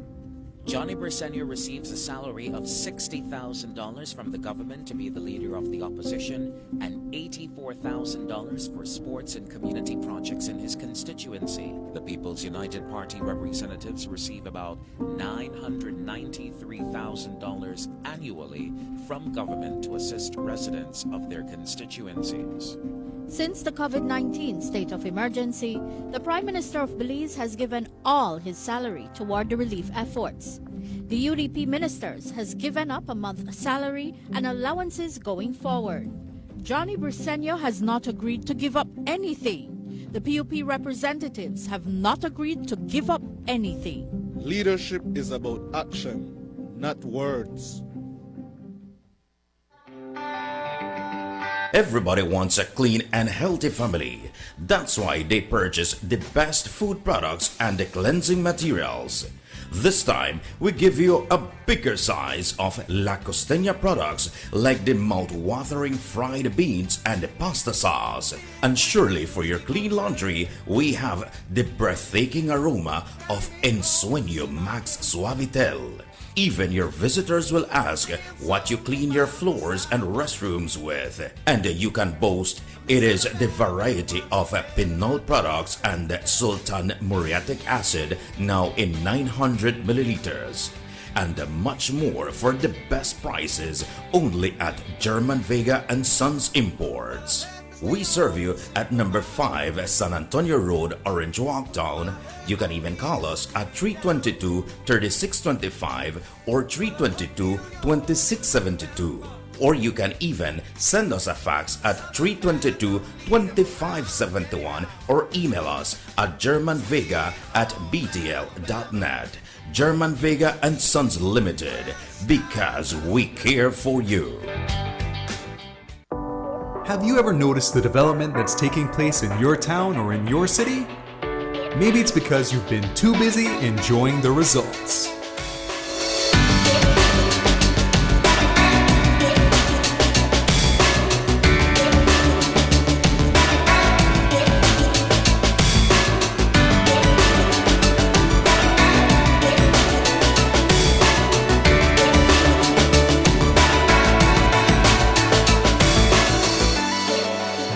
Johnny Briseno receives a salary of $60,000 from the government to be the leader of the opposition and $84,000 for sports and community projects in his constituency. The People's United Party representatives receive about $993,000 annually from government to assist residents of their constituencies. Since the COVID-19 state of emergency, the Prime Minister of Belize has given all his salary toward the relief efforts. The UDP ministers has given up a month's salary and allowances going forward. Johnny Briseno has not agreed to give up anything. The PUP representatives have not agreed to give up anything. Leadership is about action, not words. Everybody wants a clean and healthy family. That's why they purchase the best food products and the cleansing materials. This time, we give you a bigger size of La Costeña products like the mouth-watering fried beans and the pasta sauce. And surely for your clean laundry, we have the breathtaking aroma of Ensueño Max Suavitel. Even your visitors will ask what you clean your floors and restrooms with. And you can boast it is the variety of Pinol products and Sultan muriatic acid now in 900 milliliters. And much more for the best prices only at German Vega and Sons Imports. We serve you at number 5 San Antonio Road, Orange Walk Town. You can even call us at 322-3625 or 322-2672. Or you can even send us a fax at 322-2571 or email us at germanvega@btl.net. German Vega and Sons Limited, because we care for you. Have you ever noticed the development that's taking place in your town or in your city? Maybe it's because you've been too busy enjoying the results.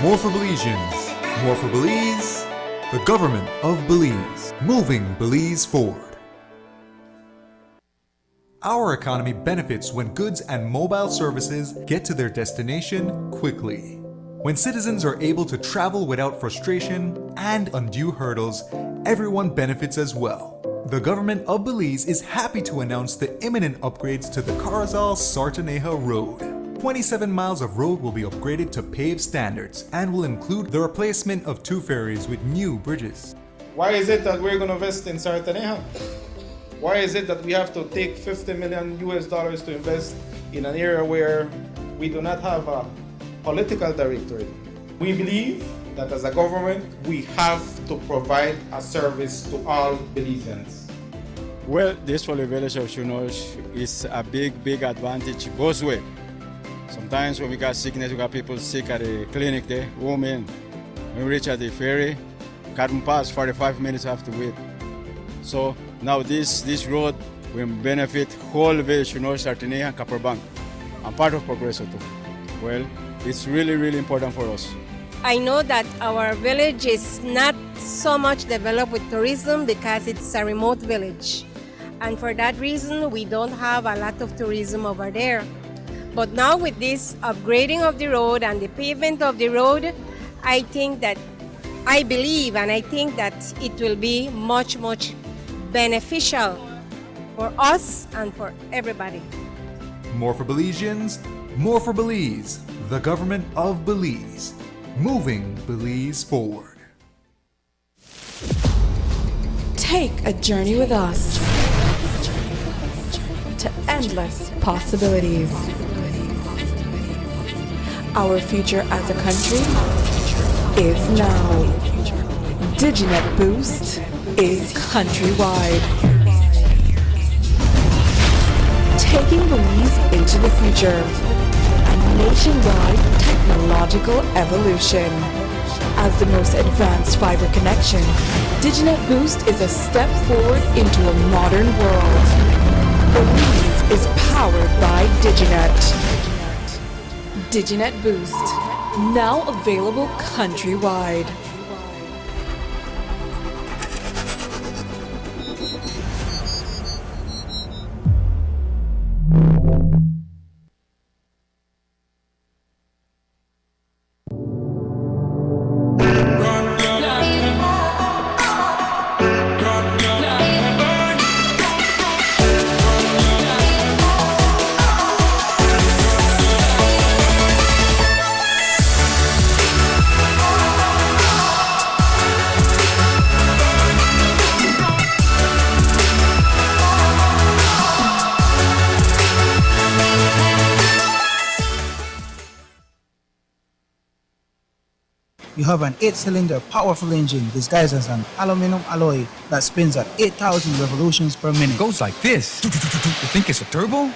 More for Belizeans, more for Belize, the government of Belize, moving Belize forward. Our economy benefits when goods and mobile services get to their destination quickly. When citizens are able to travel without frustration and undue hurdles, everyone benefits as well. The government of Belize is happy to announce the imminent upgrades to the Carazal-Sartaneja Road. 27 miles of road will be upgraded to paved standards and will include the replacement of 2 ferries with new bridges. Why is it that we're going to invest in Sartaneja? Why is it that we have to take $50 million to invest in an area where we do not have a political directorate? We believe that as a government, we have to provide a service to all Belizeans. Well, this for the village of Chunosh is a big advantage both ways. Sometimes when we got sickness, we got people sick at the clinic there, women. When we reach at the ferry, can't pass 45 minutes, have to wait. So now this road will benefit whole village, Sartaneja and Copperbank, and part of Progreso too. Well, it's really important for us. I know that our village is not so much developed with tourism because it's a remote village. And for that reason, we don't have a lot of tourism over there. But now with this upgrading of the road and the pavement of the road, I think that, I believe and I think that it will be much beneficial for us and for everybody. More for Belizeans, more for Belize, the government of Belize, moving Belize forward. Take a journey with us to endless possibilities. Our future as a country is now. DigiNet Boost is countrywide. Taking Belize into the future and nationwide technological evolution. As the most advanced fiber connection, Diginet Boost is a step forward into a modern world. Belize is powered by Diginet. Diginet Boost, now available countrywide. You have an 8-cylinder powerful engine disguised as an aluminum alloy that spins at 8,000 revolutions per minute. Goes like this. You think it's a turbo?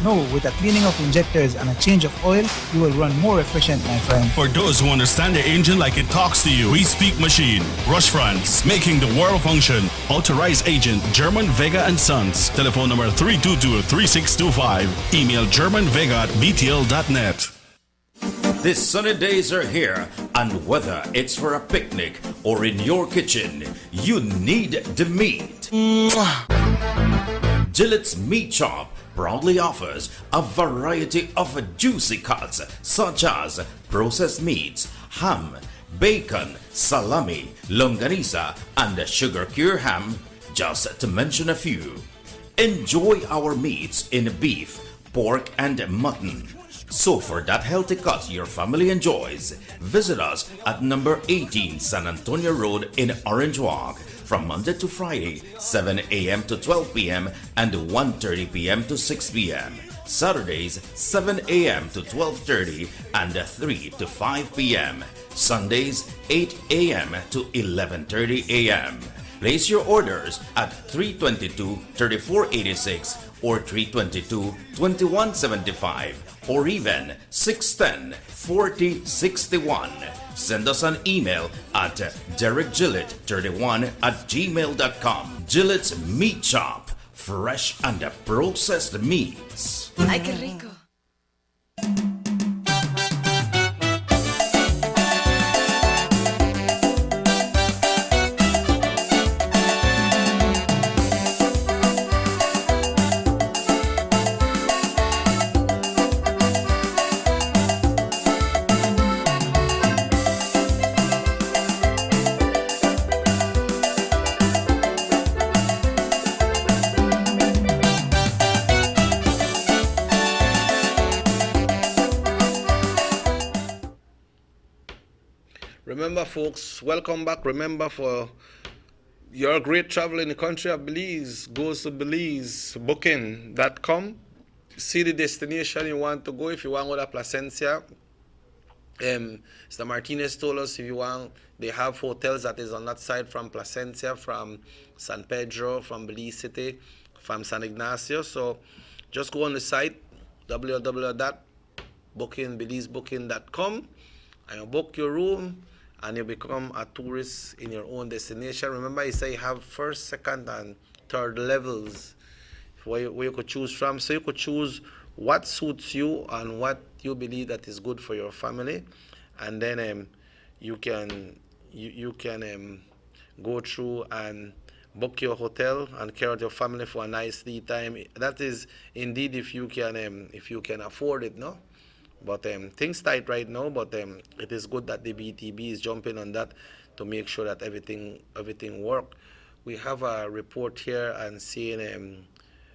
No, with a cleaning of injectors and a change of oil, you will run more efficient, my friend. For those who understand the engine like it talks to you, we speak machine. Rush France, making the world function. Authorized agent German Vega and Sons. Telephone number 322-3625. Email germanvega@btl.net. These sunny days are here, and whether it's for a picnic or in your kitchen, you need the meat. Gillette's Meat Shop proudly offers a variety of juicy cuts such as processed meats, ham, bacon, salami, longanisa, and sugar cure ham, just to mention a few. Enjoy our meats in beef, pork, and mutton. So for that healthy cut your family enjoys, visit us at number 18 San Antonio Road in Orange Walk from Monday to Friday, 7 a.m. to 12 p.m. and 1:30 p.m. to 6 p.m. Saturdays, 7 a.m. to 12:30 and 3 to 5 p.m. Sundays, 8 a.m. to 11:30 a.m. Place your orders at 322-3486 or 322-2175 or even 610-4061. Send us an email at derekgillett31@gmail.com. Gillette's Meat Shop, fresh and processed meats. Ay, qué rico. Remember, folks, welcome back. Remember, for your great travel in the country of Belize, goes to BelizeBooking.com. See the destination you want to go. If you want to go to Placencia, Mr. Martinez told us if you want, they have hotels that is on that side from Placencia, from San Pedro, from Belize City, from San Ignacio. So just go on the site, www.BelizeBooking.com, and you book your room, and you become a tourist in your own destination. Remember, I say you have first, second, and third levels where you could choose from. So you could choose what suits you and what you believe that is good for your family, and then you can go through and book your hotel and care of your family for a nice tea time. That is indeed if you can afford it, no. But things tight right now, but it is good that the BTB is jumping on that to make sure that everything work. We have a report here and saying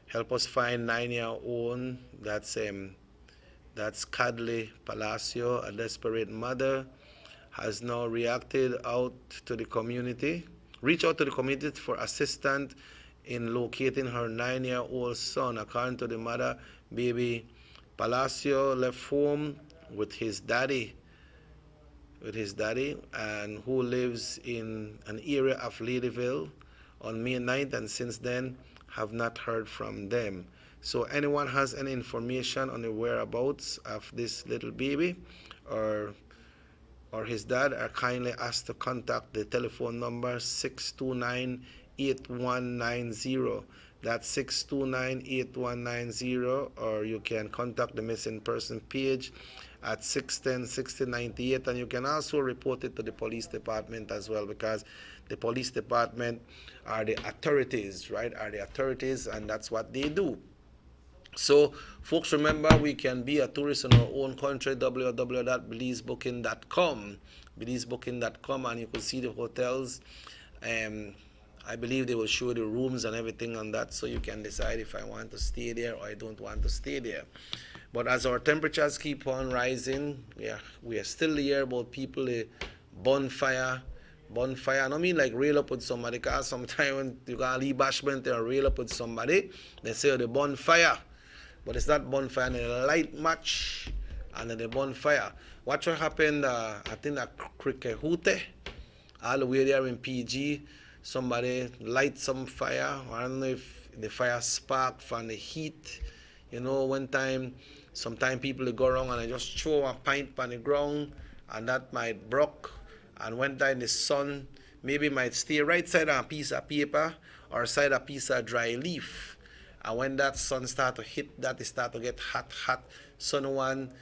help us find 9-year-old, that's Cadley Palacio, a desperate mother, has now reached out to the community for assistance in locating her 9-year-old son. According to the mother, baby Palacio left home with his daddy, and who lives in an area of Ladyville on May 9th, and since then have not heard from them. So anyone has any information on the whereabouts of this little baby or his dad are kindly asked to contact the telephone number 629-8190. That's 629-8190, or you can contact the missing person page at 610-6098, and you can also report it to the police department as well, because the police department are the authorities, right? Are the authorities, and that's what they do. So, folks, remember, we can be a tourist in our own country, www.belizebooking.com, belizebooking.com, and you can see the hotels. I believe they will show the rooms and everything on that, so you can decide if I want to stay there or I don't want to stay there. But as our temperatures keep on rising, we are still here about people, bonfire. I don't mean like rail up with somebody, because sometimes when you got a Lee bashment or rail up with somebody, they say the bonfire. But it's not bonfire, and a light match and then the bonfire. What happened, I think at Cricket, all the way there in PG, somebody light some fire. I don't know if the fire sparked from the heat. You know, one time, sometimes people go around and they just throw a pint on the ground, and that might broke. And one time the sun maybe might stay right side on a piece of paper or side a piece of dry leaf. And when that sun start to hit that, it start to get hot. Sun one,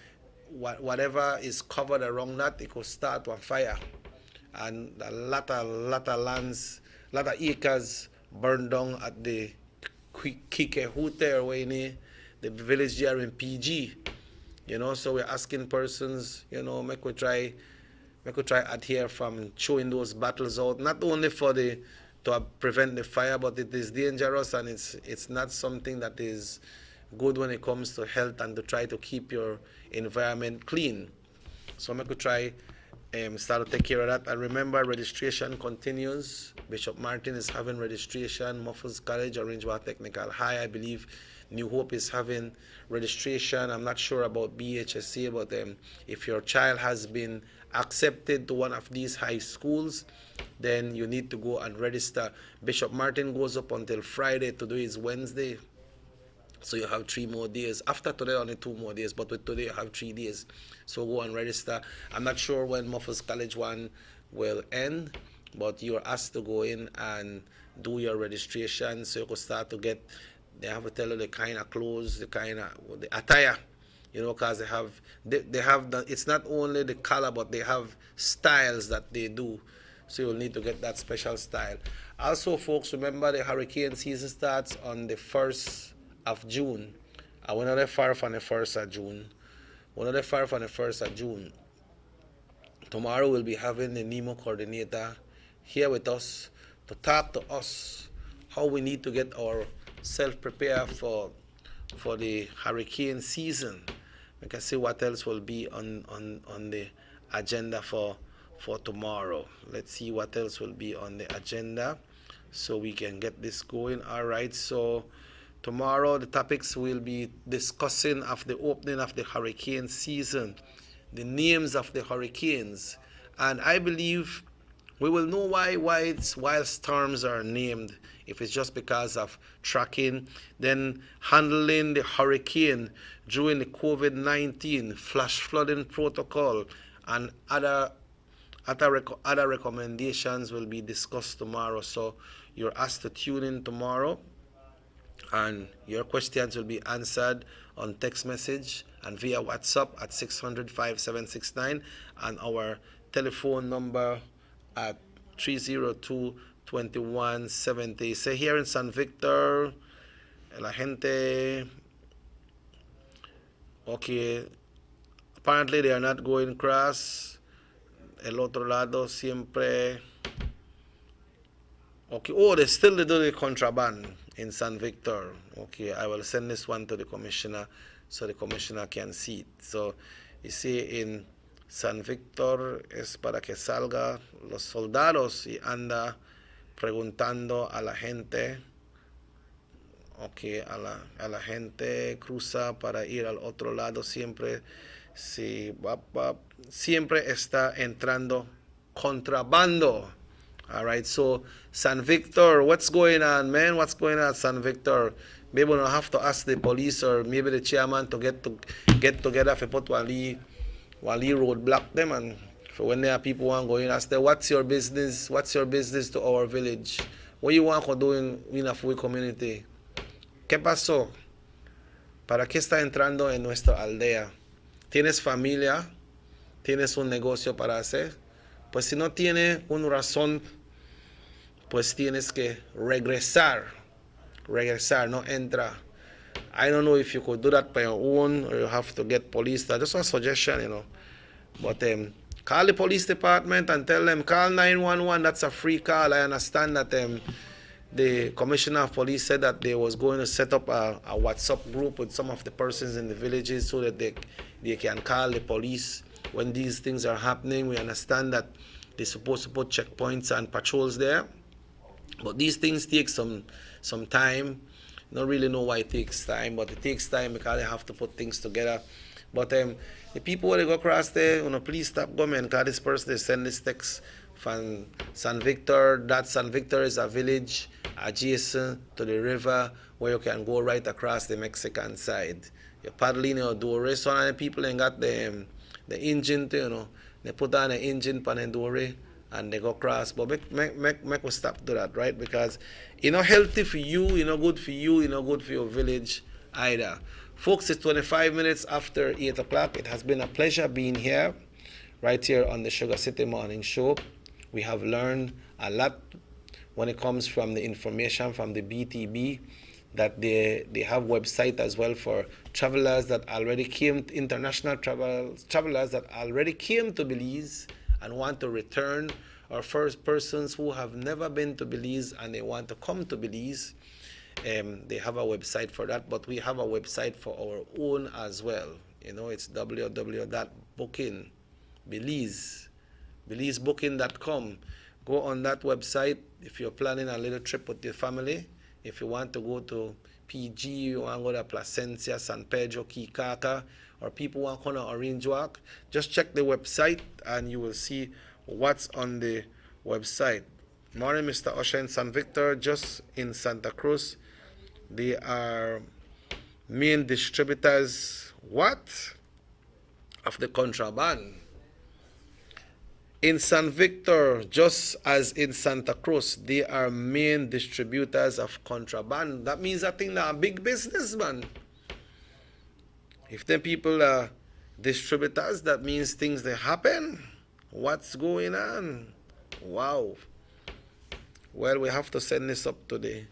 whatever is covered around that, it could start on fire. And a lot of lands, a lot of acres burned down at the Kikehute, or the village there in PG. You know, so we're asking persons, you know, make we try adhere from showing those battles out, not only to prevent the fire, but it is dangerous, and it's not something that is good when it comes to health, and to try to keep your environment clean. So make we try start to take care of that. And remember, registration continues. Bishop Martin is having registration. Muffles College, Orange Water Technical High, I believe New Hope is having registration. I'm not sure about BHSA, but if your child has been accepted to one of these high schools, then you need to go and register. Bishop Martin goes up until Friday. Today is Wednesday, so you have 3 more days. After today, only 2 more days, but with today you have 3 days. So go and register. I'm not sure when Muffles College one will end, but you're asked to go in and do your registration, so you can start to get. They have to tell you the kind of clothes, the attire, you know, because they have it's not only the color, but they have styles that they do. So you'll need to get that special style. Also, folks, remember the hurricane season starts on the 1st of June. And we're not far from the 1st of June. Tomorrow we'll be having the NEMO coordinator here with us to talk to us how we need to get our self-prepare for the hurricane season. We can see what else will be on the agenda for tomorrow. Let's see what else will be on the agenda so we can get this going. All right, so tomorrow the topics will be discussing of the opening of the hurricane season, the names of the hurricanes, and I believe we will know why storms are named. If it's just because of tracking, then handling the hurricane during the COVID-19 flash flooding protocol, and other recommendations will be discussed tomorrow. So you're asked to tune in tomorrow, and your questions will be answered on text message and via WhatsApp at 600-5769, and our telephone number at 302-2170. Say here in San Victor, la gente, okay, apparently they are not going across. El otro lado siempre, okay, oh, they still do the contraband in San Victor. Okay, I will send this one to the commissioner so the commissioner can see it. So you see in San Victor es para que salga los soldados y anda preguntando a la gente. Okay, a la gente cruza para ir al otro lado siempre. Si siempre está entrando contrabando. All right, so San Victor, what's going on, man? What's going on at San Victor? maybe we don't have to ask the police or maybe the chairman to get together for put wali roadblock them, and for when there are people who want to go in, ask them, what's your business to our village? What you want to do in a full community? ¿Qué pasó? ¿Para qué está entrando en nuestra aldea? ¿Tienes familia? ¿Tienes un negocio para hacer? Pues si no tiene una razón, pues tienes que regresar, no entra. I don't know if you could do that by your own or you have to get police. That's just a suggestion, you know. But call the police department and tell them, call 911. That's a free call. I understand that the commissioner of police said that they was going to set up a WhatsApp group with some of the persons in the villages so that they can call the police when these things are happening. We understand that they're supposed to put checkpoints and patrols there, but these things take some time. Don't really know why it takes time, but it takes time because they have to put things together. But the people when they go across there, please stop going, because this person they send this text from San Victor. That San Victor is a village adjacent to the river where you can go right across the Mexican side. You're paddling your door, so many people ain't got the engine to, they put on the engine pan and door and they go across. But make us stop do that, right? Because it's not healthy for you, it's not good for you, it's not good for your village either. Folks, it's 25 minutes after 8 o'clock. It has been a pleasure being here, right here on the Sugar City Morning Show. We have learned a lot when it comes from the information from the BTB, that they have website as well for travelers that already came, international travelers that already came to Belize and want to return, or first persons who have never been to Belize and they want to come to Belize. They have a website for that, but we have a website for our own as well. It's www.booking belizebooking.com. Go on that website if you're planning a little trip with your family. If you want to go to PG, you want to go to Placencia, San Pedro, Kikaka, or people want to go to Orange Walk, just check the website and you will see what's on the website. Morning, Mr. Usher in San Victor, just in Santa Cruz. They are main distributors, of the contraband. In San Victor, just as in Santa Cruz, they are main distributors of contraband. That means I think they're a big businessman. If them people are distributors, that means things they happen. What's going on? Wow. Well, we have to send this up to the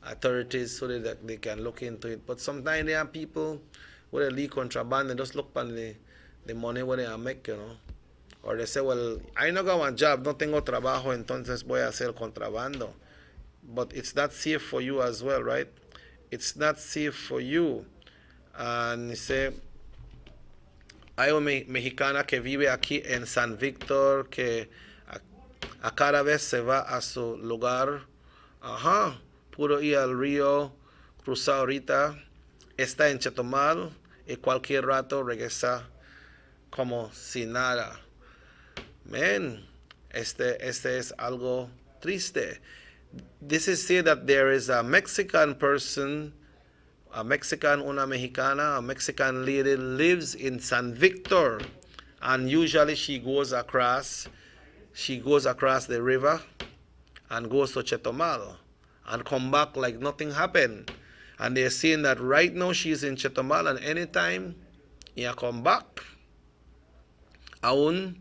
authorities so that they can look into it. But sometimes there are people with a leak contraband, they just look on the money what they are making, Or they say, well, I no got one job, no tengo trabajo, entonces voy a hacer contrabando. But it's not safe for you as well, right? It's not safe for you. And you say, hay una mexicana que vive aquí en San Victor que a cada vez se va a su lugar. Puro ir al río, cruzar ahorita, está en Chetumal y cualquier rato regresa como si nada. Man, este es algo triste. This is say that there is a Mexican person, una mexicana, a Mexican lady lives in San Victor, and usually she goes across the river and goes to Chetumal and come back like nothing happened. And they're saying that right now she's in Chetumal and anytime ella come back. Aún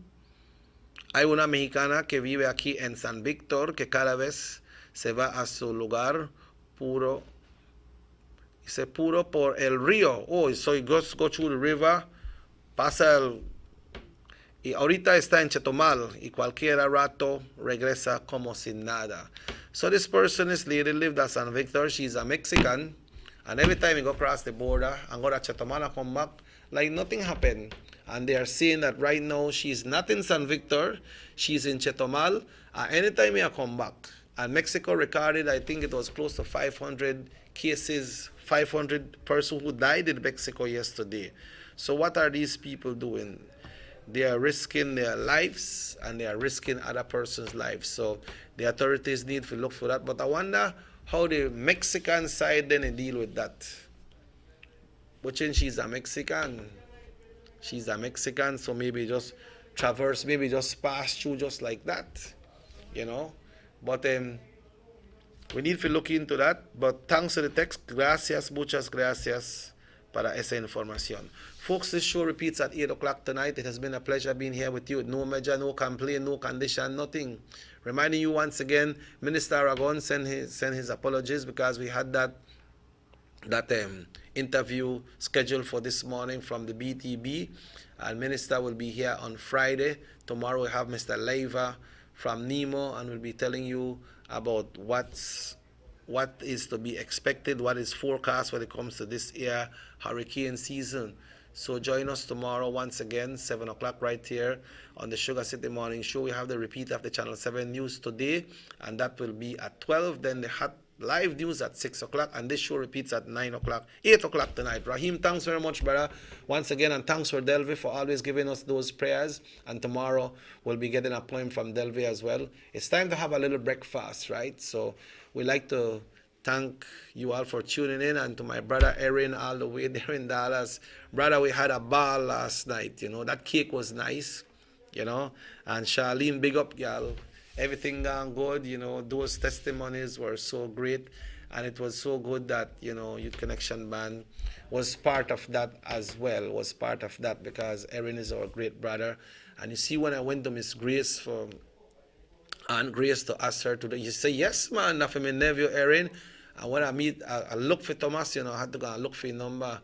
hay una mexicana que vive aquí en San Víctor que cada vez se va a su lugar puro por el río. So he goes go through the river, pasa y ahorita está en Chetumal y cualquier rato regresa como sin nada. So this person, this lady lived at San Victor. She's a Mexican, and every time you go across the border and go to Chetumal and come back, like nothing happened. And they are saying that right now she's not in San Victor, she's in Chetumal, and anytime you come back. And Mexico recorded, I think it was close to 500 cases, 500 persons who died in Mexico yesterday. So what are these people doing? They are risking their lives and they are risking other person's lives. So the authorities need to look for that. But I wonder how the Mexican side then they deal with that. But since she's a Mexican, so maybe just traverse, maybe just pass through just like that, you know. But we need to look into that. But thanks to the text, gracias, muchas gracias para esa información. Folks, this show repeats at 8 o'clock tonight. It has been a pleasure being here with you. No measure, no complaint, no condition, nothing. Reminding you once again, Minister Aragon sent his apologies because we had that interview scheduled for this morning from the BTB. And Minister will be here on Friday. Tomorrow we have Mr. Leiva from NEMO, and we'll be telling you about what is to be expected, what is forecast when it comes to this year hurricane season. So join us tomorrow once again, 7 o'clock right here on the Sugar City Morning Show. We have the repeat of the Channel 7 news today, and that will be at 12. Then the hot live news at 6 o'clock, and this show repeats at 9 o'clock, 8 o'clock tonight. Raheem, thanks very much, brother, once again, and thanks for Delvi for always giving us those prayers. And tomorrow we'll be getting a poem from Delvi as well. It's time to have a little breakfast, right? So we like to thank you all for tuning in, and to my brother Erin all the way there in Dallas. Brother, we had a ball last night, you know. That cake was nice, you know. And Charlene, big up, y'all. Everything gone good, you know. Those testimonies were so great, and it was so good that, you know, Youth Connection Band was part of that as well, because Erin is our great brother. And you see, when I went to Miss Grace for Aunt Grace to ask her to, you say, yes, man, that's for my nephew Erin. And when I look for Thomas, you know, I had to go and look for his number.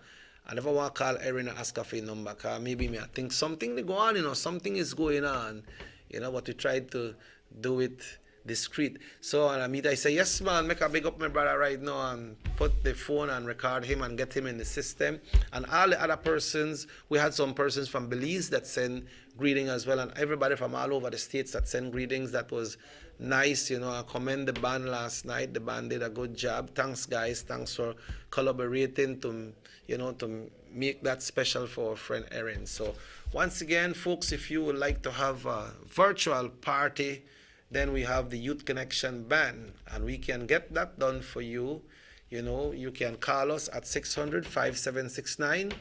I never want to call Erin and ask her for his number, because maybe I think something to go on, you know, something is going on, you know, but we tried to do it discreet. So I say, yes, man, make a big up my brother right now and put the phone and record him and get him in the system. And all the other persons, we had some persons from Belize that sent greetings as well, and everybody from all over the states that sent greetings. That was nice, you know. I commend the band last night. The band did a good job. Thanks, guys. Thanks for collaborating to, you know, to make that special for our friend Erin. So once again, folks, if you would like to have a virtual party, then we have the Youth Connection Band, and we can get that done for you. You know, you can call us at 600-5769.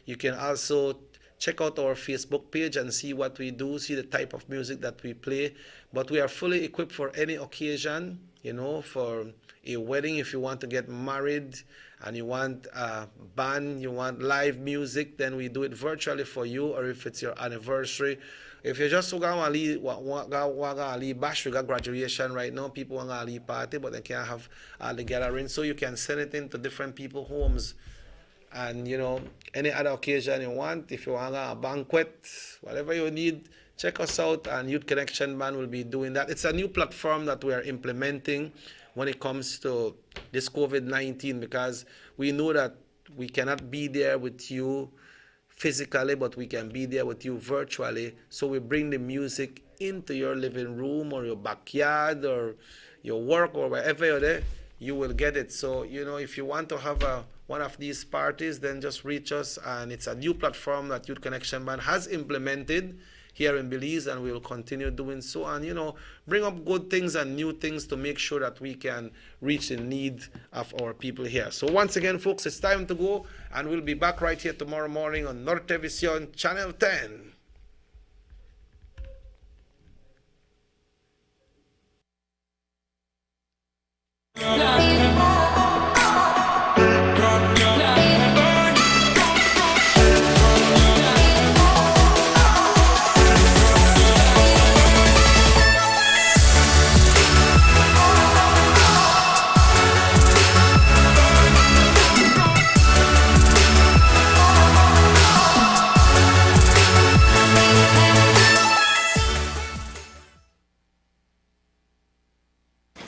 You can also check out our Facebook page and see what we do, see the type of music that we play. But we are fully equipped for any occasion, you know, for a wedding. If you want to get married and you want a band, you want live music, then we do it virtually for you. Or if it's your anniversary, if you just want to bash, we got graduation right now, people want to leave party, but they can't have the gathering. So you can send it into different people's homes. And, you know, any other occasion you want, if you want a banquet, whatever you need, check us out, and Youth Connection Band will be doing that. It's a new platform that we are implementing when it comes to this COVID-19, because we know that we cannot be there with you physically, but we can be there with you virtually. So we bring the music into your living room or your backyard or your work or wherever you're there, you will get it. So, you know, if you want to have one of these parties, then just reach us. And it's a new platform that Youth Connection Band has implemented here in Belize, and we will continue doing so, and, you know, bring up good things and new things to make sure that we can reach the need of our people here. So once again, folks, it's time to go, and we'll be back right here tomorrow morning on Nortevision Channel 10.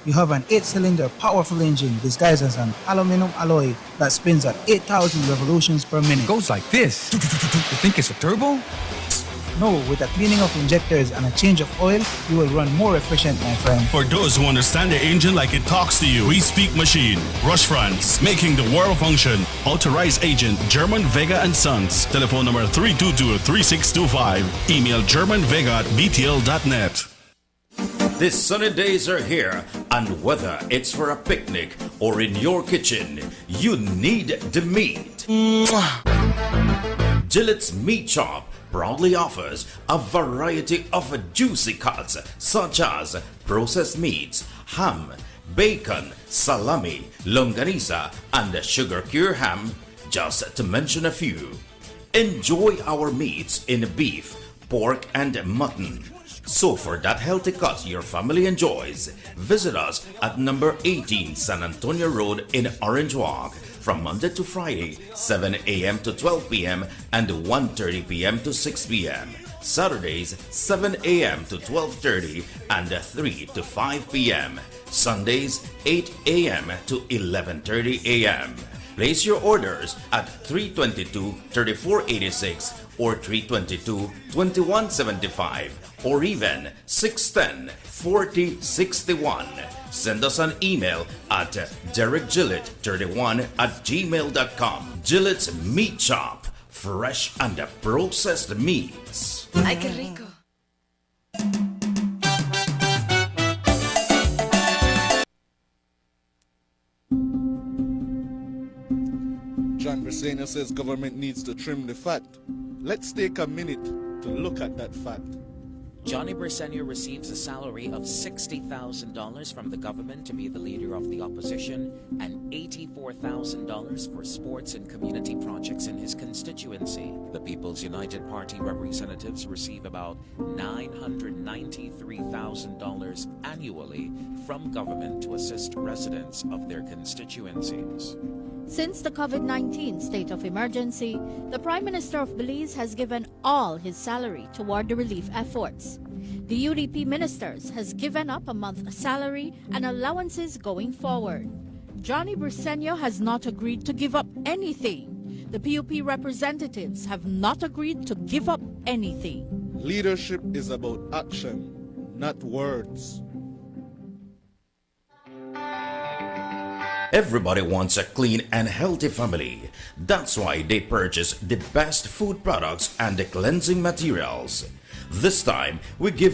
You have an 8-cylinder powerful engine disguised as an aluminum alloy that spins at 8,000 revolutions per minute. Goes like this. You think it's a turbo? No, with a cleaning of injectors and a change of oil, you will run more efficient, my friend. For those who understand the engine like it talks to you, we speak machine. Rush France, making the world function. Authorized agent, German Vega & Sons. Telephone number 322-3625. Email germanvega@btl.net. These sunny days are here. And whether it's for a picnic or in your kitchen, you need the meat. Gillette's Meat Shop proudly offers a variety of juicy cuts such as processed meats, ham, bacon, salami, longanisa, and sugar cure ham, just to mention a few. Enjoy our meats in beef, pork, and mutton. So for that healthy cut your family enjoys, visit us at number 18 San Antonio Road in Orange Walk from Monday to Friday, 7 a.m. to 12 p.m. and 1:30 p.m. to 6 p.m. Saturdays, 7 a.m. to 12:30 and 3 to 5 p.m. Sundays, 8 a.m. to 11:30 a.m. Place your orders at 322-3486 or 322-2175 or even 610-4061. Send us an email at derekgillett31@gmail.com. Gillette's Meat Shop, fresh and processed meats. Ay, qué rico. John Brisena says government needs to trim the fat. Let's take a minute to look at that fat. Johnny Brisena receives a salary of $60,000 from the government to be the leader of the opposition and $84,000 for sports and community projects in his constituency. The People's United Party representatives receive about $993,000 annually from government to assist residents of their constituencies. Since the COVID-19 state of emergency, the Prime Minister of Belize has given all his salary toward the relief efforts. The UDP ministers has given up a month's salary and allowances going forward. Johnny Brisena has not agreed to give up anything. The PUP representatives have not agreed to give up anything. Leadership is about action, not words. Everybody wants a clean and healthy family. That's why they purchase the best food products and the cleansing materials. This time, we give